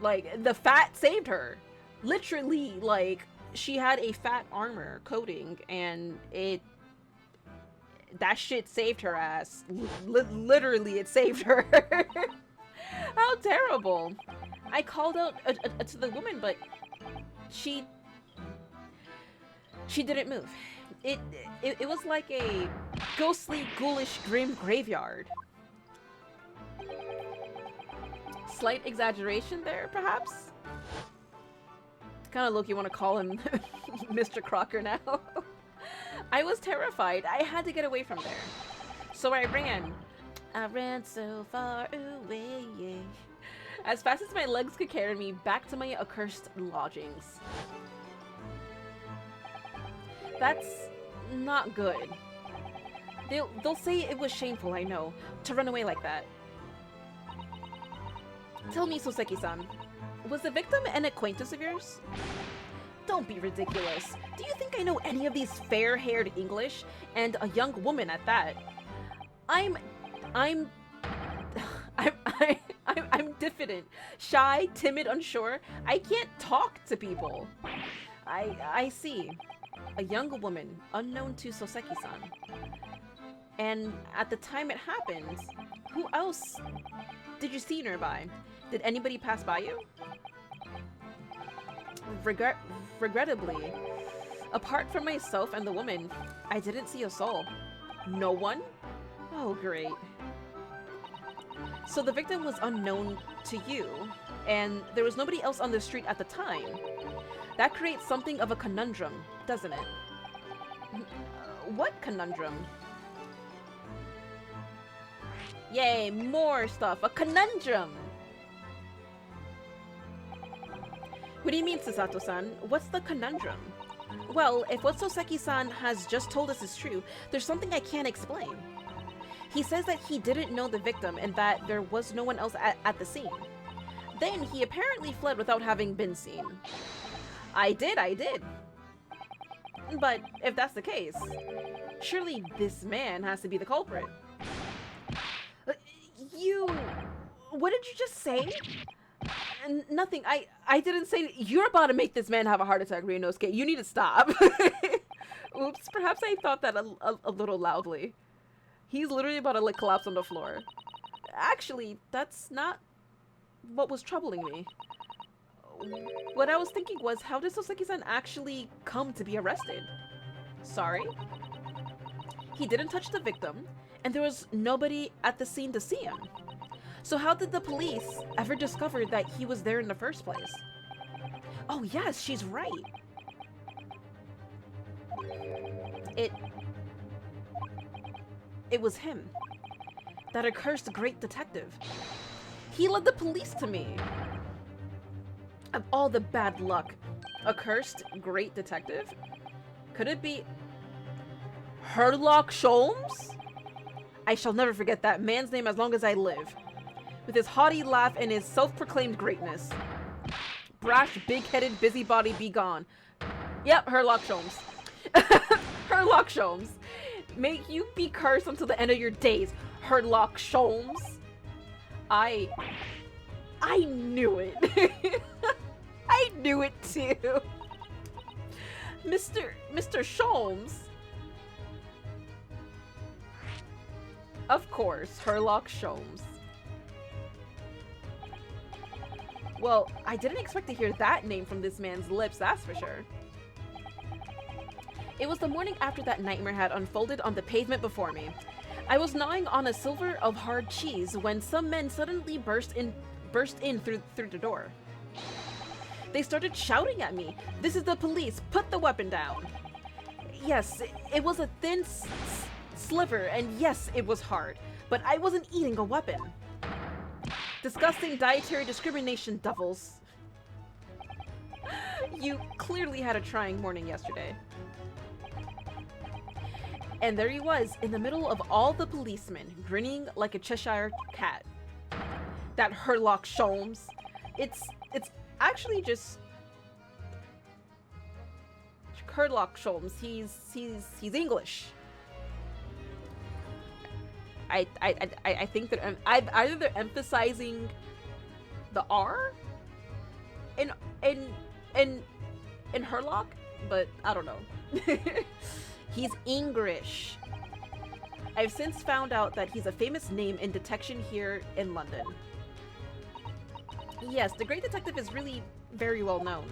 the fat saved her. Literally, like, she had a fat armor coating, and that shit saved her ass. Literally, it saved her. How terrible. I called out to the woman, but she didn't move. It was like a ghostly, ghoulish, grim graveyard. Slight exaggeration there, perhaps? Kind of look, you want to call him Mr. Crocker now. I was terrified. I had to get away from there. So I ran. I ran so far away. As fast as my legs could carry me back to my accursed lodgings. That's not good. They'll say it was shameful, I know, to run away like that. Tell me, Soseki-san, was the victim an acquaintance of yours? Don't be ridiculous. Do you think I know any of these fair-haired English? And a young woman at that. I'm diffident, shy, timid, unsure. I can't talk to people. I see. A young woman, unknown to Soseki-san. And at the time it happened, who else did you see nearby? Did anybody pass by you? Regrettably, apart from myself and the woman, I didn't see a soul. No one? Oh, great. So the victim was unknown to you, and there was nobody else on the street at the time. That creates something of a conundrum, doesn't it? What conundrum? Yay, more stuff. A conundrum! What do you mean, Susato-san? What's the conundrum? Well, if what Soseki-san has just told us is true, there's something I can't explain. He says that he didn't know the victim and that there was no one else at the scene. Then he apparently fled without having been seen. I did. But if that's the case, surely this man has to be the culprit. What did you just say? Nothing. I didn't say. You're about to make this man have a heart attack, Ryunosuke. You need to stop. Oops, perhaps I thought that a little loudly. He's literally about to collapse on the floor. Actually, that's not what was troubling me. What I was thinking was, how did Soseki-san actually come to be arrested? Sorry? He didn't touch the victim, and there was nobody at the scene to see him. So how did the police ever discover that he was there in the first place? Oh yes, she's right. It was him. That accursed great detective. He led the police to me. Of all the bad luck. Accursed great detective? Could it be Sherlock Sholmes? I shall never forget that man's name as long as I live. With his haughty laugh and his self-proclaimed greatness. Brash, big-headed busybody be gone. Yep, Sherlock Sholmes. Sherlock Sholmes. May you be cursed until the end of your days, Sherlock Sholmes. I knew it. I knew it too. Mr. Sholmes. Of course, Sherlock Sholmes. Well, I didn't expect to hear that name from this man's lips, that's for sure. It was the morning after that nightmare had unfolded on the pavement before me. I was gnawing on a silver of hard cheese when some men suddenly burst in through the door. They started shouting at me, "This is the police, put the weapon down." Yes, it was a thin sliver, and yes, it was hard, but I wasn't eating a weapon. Disgusting dietary discrimination devils. You clearly had a trying morning yesterday. And there he was, in the middle of all the policemen, grinning like a Cheshire cat. That Herlock Sholmes. It's actually just Herlock Sholmes. He's English. I think that either they're emphasizing the R in Herlock, but I don't know. He's English. I've since found out that he's a famous name in detection here in London. Yes, the Great Detective is really very well known.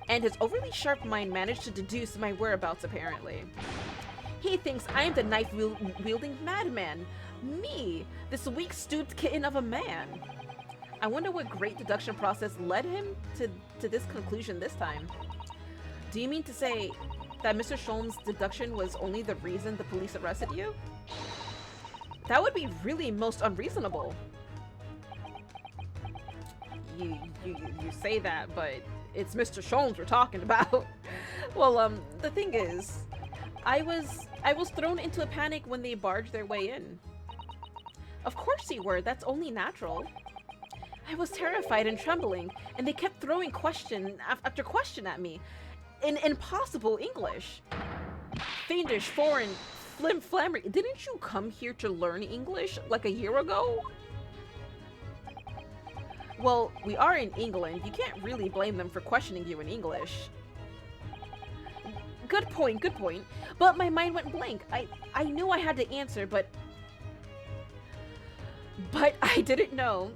And his overly sharp mind managed to deduce my whereabouts, apparently. He thinks I'm the knife-wielding madman. Me, this weak-stooped kitten of a man. I wonder what great deduction process led him to this conclusion this time. Do you mean to say that Mr. Sholmes' deduction was only the reason the police arrested you? That would be really most unreasonable. You say that, but it's Mr. Sholmes we're talking about. Well, the thing is, I was thrown into a panic when they barged their way in. Of course you were, that's only natural. I was terrified and trembling, and they kept throwing question after question at me. In impossible English. Fiendish, foreign, flammery. Didn't you come here to learn English like a year ago? Well, we are in England. You can't really blame them for questioning you in English. Good point, good point. But my mind went blank. I knew I had to answer, but I didn't know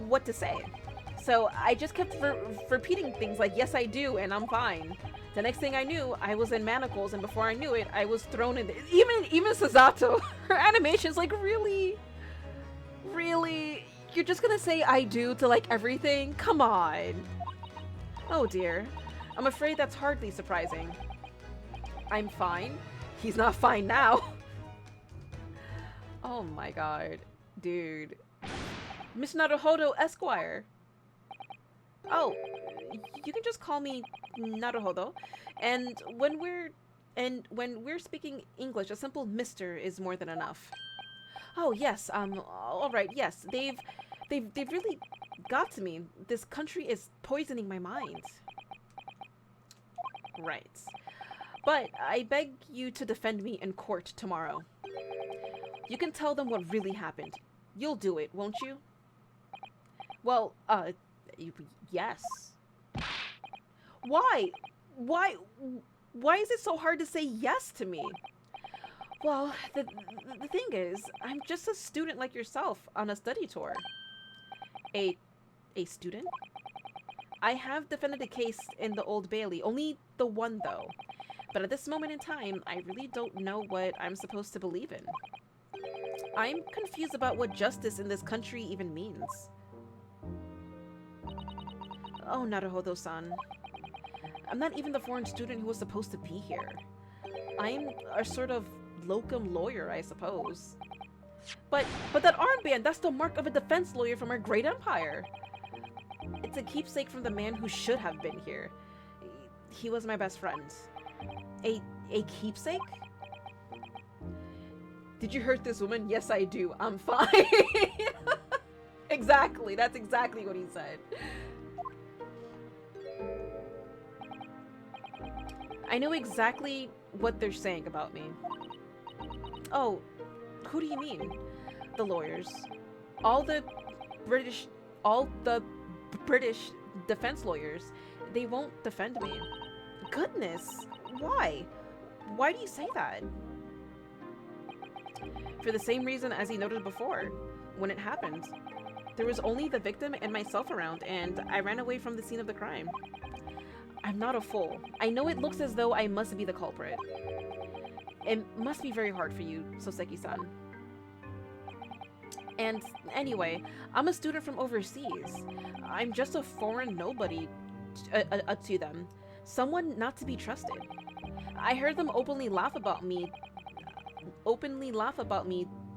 what to say. So I just kept repeating things like, yes I do, and I'm fine. The next thing I knew, I was in manacles, and before I knew it, I was thrown in even Susato, her animation's like, really? You're just gonna say I do to like everything? Come on. Oh dear. I'm afraid that's hardly surprising. I'm fine? He's not fine now. Oh my god. Dude. Miss Naruhodo Esquire. Oh, you can just call me Naruhodo. And when we're speaking English, a simple Mr. is more than enough. Oh yes, all right, yes. They've really got to me. This country is poisoning my mind. Right. But I beg you to defend me in court tomorrow. You can tell them what really happened. You'll do it, won't you? Well, yes. Why? Why is it so hard to say yes to me? Well, the thing is, I'm just a student like yourself on a study tour. A student? I have defended a case in the Old Bailey, only the one though. But at this moment in time, I really don't know what I'm supposed to believe in. I'm confused about what justice in this country even means. Oh, Naruhodo-san. I'm not even the foreign student who was supposed to be here. I'm a sort of locum lawyer, I suppose. But that armband, that's the mark of a defense lawyer from our great empire. It's a keepsake from the man who should have been here. He was my best friend. A keepsake? Did you hurt this woman? Yes, I do. I'm fine. Exactly. That's exactly what he said. I know exactly what they're saying about me. Oh, who do you mean? The lawyers. All the British defense lawyers. They won't defend me. Goodness. Why? Why do you say that? For the same reason as he noted before, when it happened. There was only the victim and myself around, and I ran away from the scene of the crime. I'm not a fool. I know it looks as though I must be the culprit. It must be very hard for you, Soseki-san. And anyway, I'm a student from overseas. I'm just a foreign nobody to them. Someone not to be trusted. I heard them openly laugh about me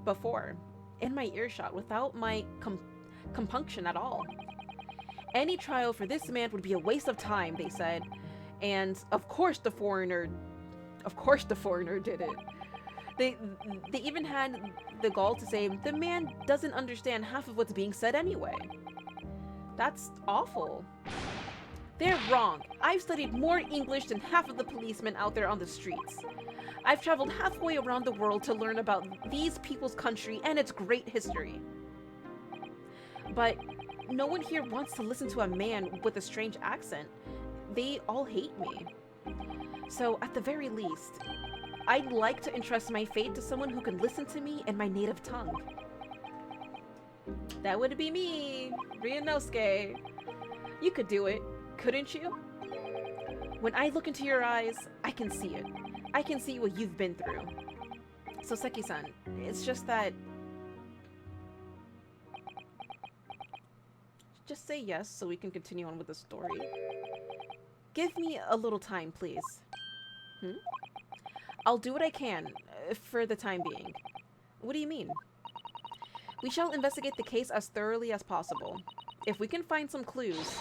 before, in my earshot, without my compunction at all. Any trial for this man would be a waste of time, they said. And of course the foreigner did it. They even had the gall to say, the man doesn't understand half of what's being said anyway. That's awful. They're wrong. I've studied more English than half of the policemen out there on the streets. I've traveled halfway around the world to learn about these people's country and its great history. But no one here wants to listen to a man with a strange accent. They all hate me. So at the very least, I'd like to entrust my fate to someone who can listen to me in my native tongue. That would be me, Ryunosuke. You could do it, couldn't you? When I look into your eyes, I can see it. I can see what you've been through. So Seki-san, it's just that... Just say yes so we can continue on with the story. Give me a little time, please. I'll do what I can, for the time being. What do you mean? We shall investigate the case as thoroughly as possible. If we can find some clues,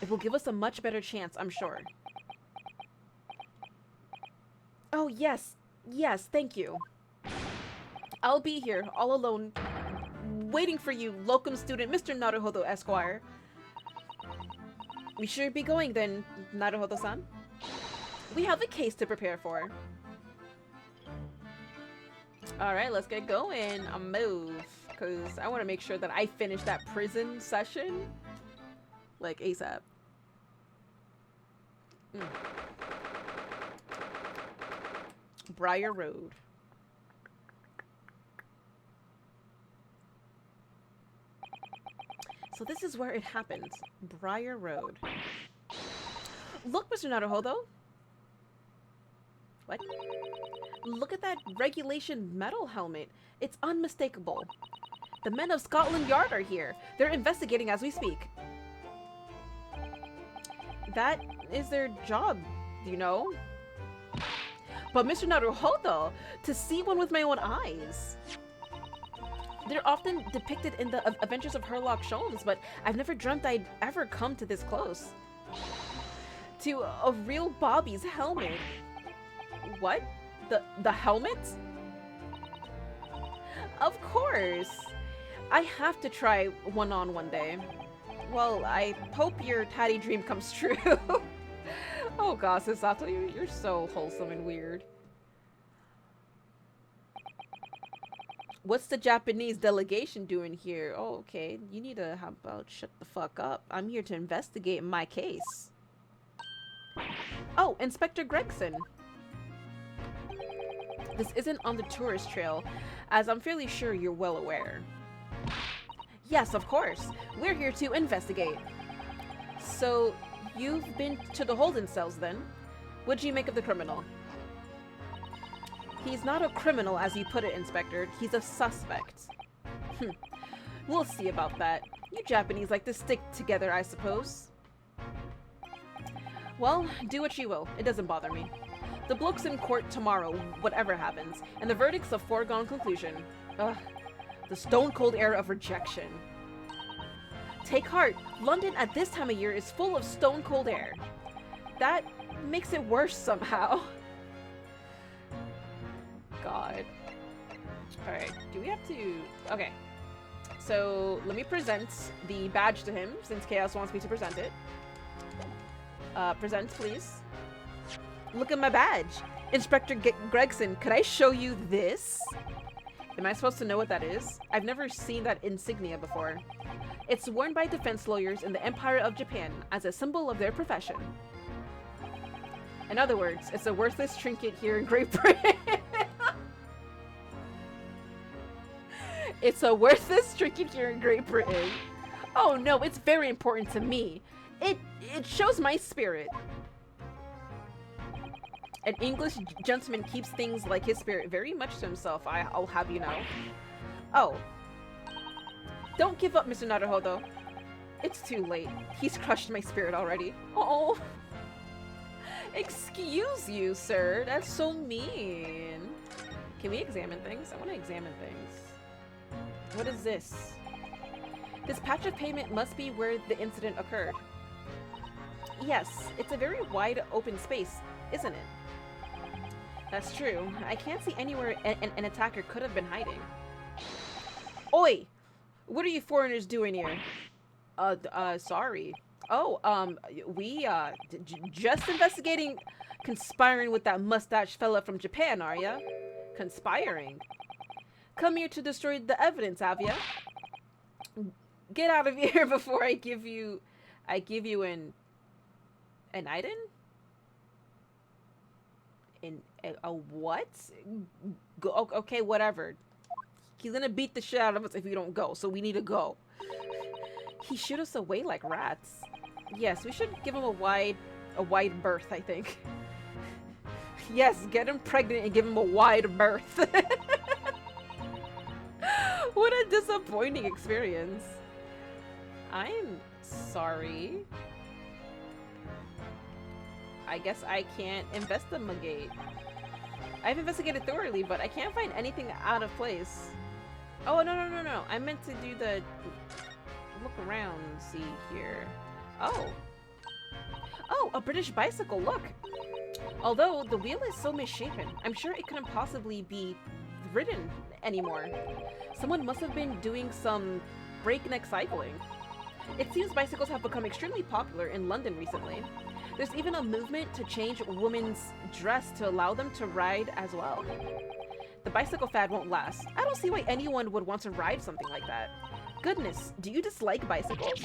it will give us a much better chance, I'm sure. Oh, yes. Yes, thank you. I'll be here, all alone, waiting for you, locum student Mr. Naruhodo, Esquire. We should be going then, Naruhodo-san. We have a case to prepare for. Alright, let's get going. I'll move. Because I want to make sure that I finish that prison session. Like, ASAP. Brier Road. So this is where it happened. Brier Road. Look, Mr. Naruhodo. What? Look at that regulation metal helmet. It's unmistakable. The men of Scotland Yard are here. They're investigating as we speak. That is their job, you know? But Mr. Naruhodo, to see one with my own eyes. They're often depicted in the Adventures of Sherlock Holmes, but I've never dreamt I'd ever come to this close. To a real Bobby's helmet. What? The helmet? Of course. I have to try one on one day. Well, I hope your tatty dream comes true. Oh gosh, Sato, you're so wholesome and weird. What's the Japanese delegation doing here? Oh, okay. You need to, how about shut the fuck up? I'm here to investigate my case. Oh, Inspector Gregson. This isn't on the tourist trail, as I'm fairly sure you're well aware. Yes, of course. We're here to investigate. So, you've been to the holding cells then? What'd you make of the criminal? He's not a criminal, as you put it, Inspector. He's a suspect. We'll see about that. You Japanese like to stick together, I suppose. Well, do what you will. It doesn't bother me. The bloke's in court tomorrow, whatever happens, and the verdict's a foregone conclusion. Ugh. The stone-cold air of rejection. Take heart. London at this time of year is full of stone-cold air. That makes it worse somehow. God. Alright, do we have to... Okay. So, let me present the badge to him, since Chaos wants me to present it. Present, please. Look at my badge. Inspector Gregson, could I show you this? Am I supposed to know what that is? I've never seen that insignia before. It's worn by defense lawyers in the Empire of Japan as a symbol of their profession. In other words, it's a worthless trinket here in Great Britain. It's a worthless trinket here in Great Britain. Oh no, it's very important to me. It shows my spirit. An English gentleman keeps things like his spirit very much to himself, I'll have you know. Oh. Don't give up, Mr. Naruhodo. It's too late. He's crushed my spirit already. Oh. Excuse you, sir. That's so mean. Can we examine things? I want to examine things. What is this? This patch of pavement must be where the incident occurred. Yes, it's a very wide open space, isn't it? That's true. I can't see anywhere an attacker could have been hiding. Oi! What are you foreigners doing here? Sorry. Oh, we, just investigating conspiring with that mustache fella from Japan, are ya? Conspiring? Come here to destroy the evidence, have ya? Get out of here before I give you an item? A what? Go, okay, whatever. He's gonna beat the shit out of us if we don't go, so we need to go. He shoot us away like rats. Yes, we should give him a wide berth, I think. Yes, get him pregnant and give him a wide berth. What a disappointing experience. I'm sorry. I guess I can't investigate. I've investigated thoroughly, but I can't find anything out of place. Oh, no. I meant to do the look around, see here. Oh, a British bicycle, look. Although the wheel is so misshapen, I'm sure it couldn't possibly be ridden anymore. Someone must have been doing some breakneck cycling. It seems bicycles have become extremely popular in London recently. There's even a movement to change women's dress to allow them to ride as well. The bicycle fad won't last. I don't see why anyone would want to ride something like that. Goodness, do you dislike bicycles?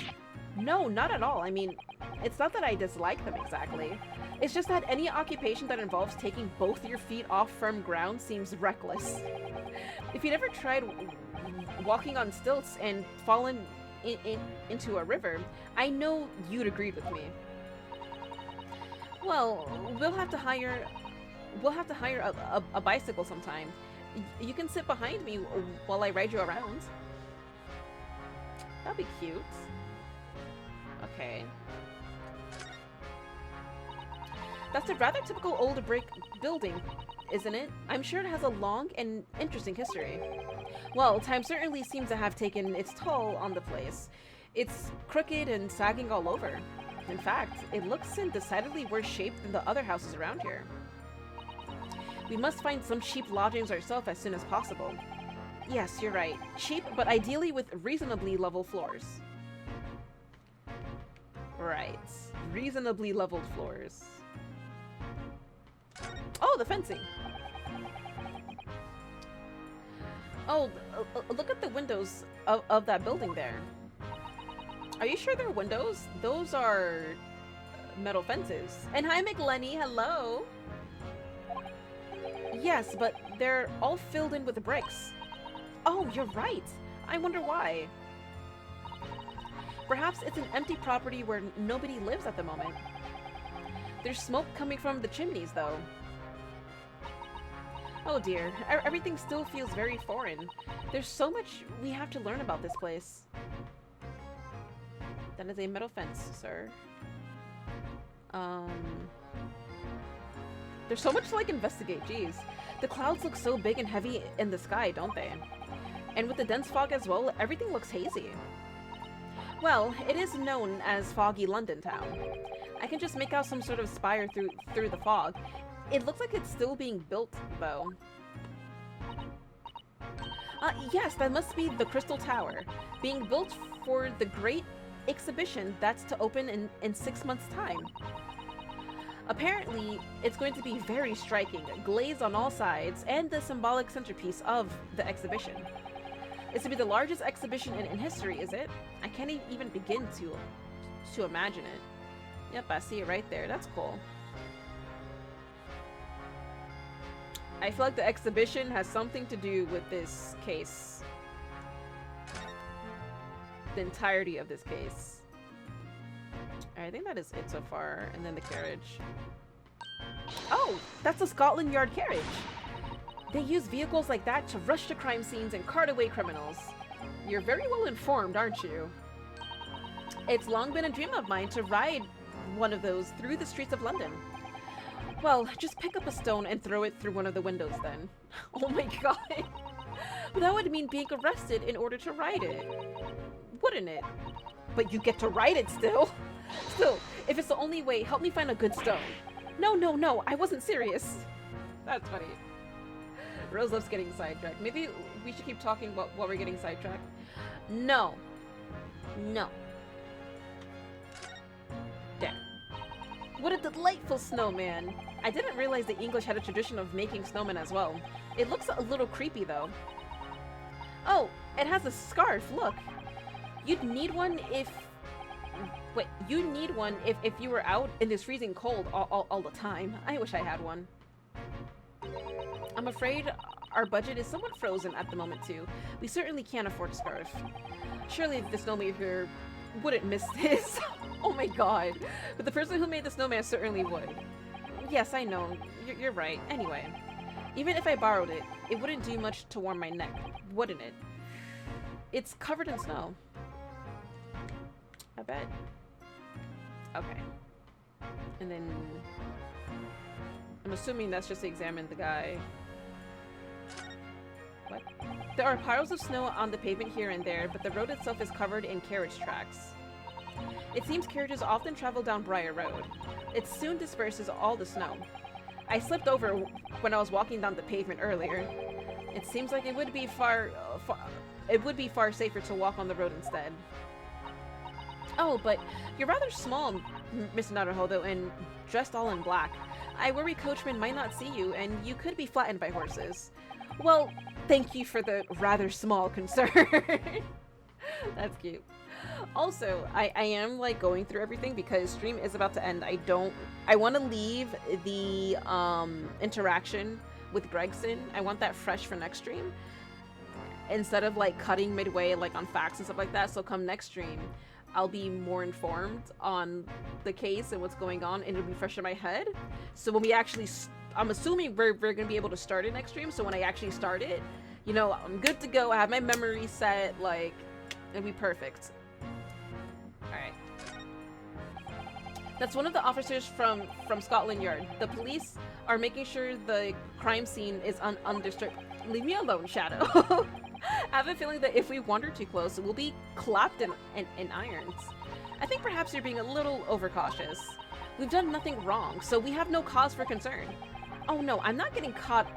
No, not at all. I mean, it's not that I dislike them exactly. It's just that any occupation that involves taking both your feet off firm ground seems reckless. If you never tried walking on stilts and fallen into a river, I know you'd agree with me. Well, we'll have to hire a bicycle sometime. You can sit behind me while I ride you around. That'd be cute. Okay. That's a rather typical old brick building, isn't it? I'm sure it has a long and interesting history. Well, time certainly seems to have taken its toll on the place. It's crooked and sagging all over. In fact, it looks in decidedly worse shape than the other houses around here. We must find some cheap lodgings ourselves as soon as possible. Yes, you're right. Cheap, but ideally with reasonably level floors. Right. Reasonably leveled floors. Oh, the fencing! Oh, look at the windows of that building there. Are you sure they're windows? Those are metal fences. And hi, McLenny, hello! Yes, but they're all filled in with bricks. Oh, you're right. I wonder why. Perhaps it's an empty property where nobody lives at the moment. There's smoke coming from the chimneys, though. Oh dear, everything still feels very foreign. There's so much we have to learn about this place. That is a metal fence, sir. There's so much to, like, investigate, jeez. The clouds look so big and heavy in the sky, don't they? And with the dense fog as well, everything looks hazy. Well, it is known as Foggy London Town. I can just make out some sort of spire through the fog. It looks like it's still being built, though. Yes, that must be the Crystal Tower, being built for the Great Exhibition that's to open in 6 months' time. Apparently, it's going to be very striking, glazed on all sides, and the symbolic centerpiece of the exhibition. It's to be the largest exhibition in history, is it? I can't even begin to imagine it. Yep, I see it right there. That's cool. I feel like the exhibition has something to do with this case. The entirety of this case. I think that is it so far. And then the carriage. Oh! That's a Scotland Yard carriage! They use vehicles like that to rush to crime scenes and cart away criminals. You're very well informed, aren't you? It's long been a dream of mine to ride one of those through the streets of London. Well, just pick up a stone and throw it through one of the windows then. Oh my god. But that would mean being arrested in order to ride it. wouldn't it? But you get to ride it still. Still, if it's the only way, help me find a good stone. No, I wasn't serious. That's funny. Rose loves getting sidetracked. Maybe we should keep talking while we're getting sidetracked. No. There. What a delightful snowman. I didn't realize the English had a tradition of making snowmen as well. It looks a little creepy though. Oh, it has a scarf, look. You'd need one if... Wait, you'd need one if you were out in this freezing cold all the time. I wish I had one. I'm afraid our budget is somewhat frozen at the moment too. We certainly can't afford a scarf. Surely the snowman here wouldn't miss this. Oh my god. But the person who made the snowman certainly would. Yes, I know. You're right. Anyway, even if I borrowed it, it wouldn't do much to warm my neck, wouldn't it? It's covered in snow. I bet. Okay. And then... I'm assuming that's just to examine the guy. What? There are piles of snow on the pavement here and there, but the road itself is covered in carriage tracks. It seems carriages often travel down Brier Road. It soon disperses all the snow. I slipped over when I was walking down the pavement earlier. It seems like it would be far safer to walk on the road instead. Oh, but you're rather small, Mr. Naruhodo, and dressed all in black. I worry coachmen might not see you, and you could be flattened by horses. Well, thank you for the rather small concern. That's cute. Also, I am like going through everything because stream is about to end. I want to leave the interaction with Gregson. I want that fresh for next stream instead of like cutting midway like on facts and stuff like that. So come next stream, I'll be more informed on the case and what's going on, and it'll be fresh in my head. So when we actually, I'm assuming we're gonna be able to start it next stream. So when I actually start it, you know, I'm good to go. I have my memory set, like, it'll be perfect. Alright. That's one of the officers from Scotland Yard. The police are making sure the crime scene is undisturbed. Leave me alone, Shadow. I have a feeling that if we wander too close, we'll be clapped in irons. I think perhaps you're being a little overcautious. We've done nothing wrong, so we have no cause for concern. Oh no, I'm not getting caught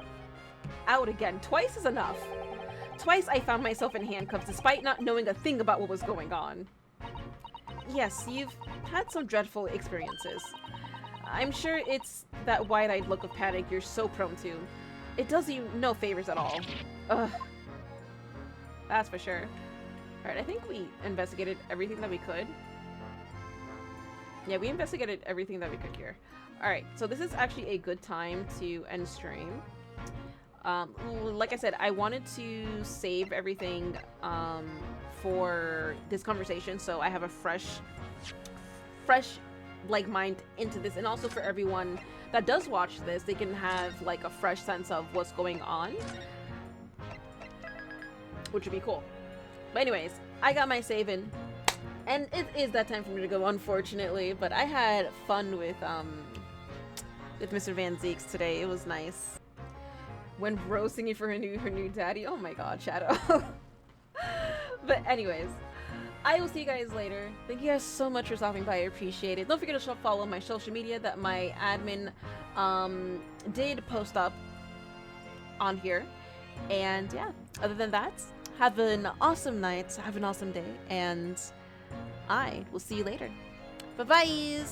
out again. Twice is enough. Twice I found myself in handcuffs despite not knowing a thing about what was going on. Yes, you've had some dreadful experiences. I'm sure it's that wide-eyed look of panic you're so prone to. It does you no favors at all. Ugh. That's for sure. Alright, I think we investigated everything that we could. Yeah, we investigated everything that we could here. Alright, so this is actually a good time to end stream. Like I said, I wanted to save everything for this conversation, so I have a fresh like mind into this, and also for everyone that does watch this, they can have like a fresh sense of what's going on, which would be cool. But anyways, I got my saving, and it is that time for me to go, unfortunately. But I had fun with Mr. Van Zeeks today. It was nice. When Rose singing for her new daddy. Oh my god, Shadow. But anyways, I will see you guys later. Thank you guys so much for stopping by. I appreciate it. Don't forget to follow my social media that my admin did post up on here. And yeah, other than that, have an awesome night, have an awesome day, and I will see you later. Bye-bye!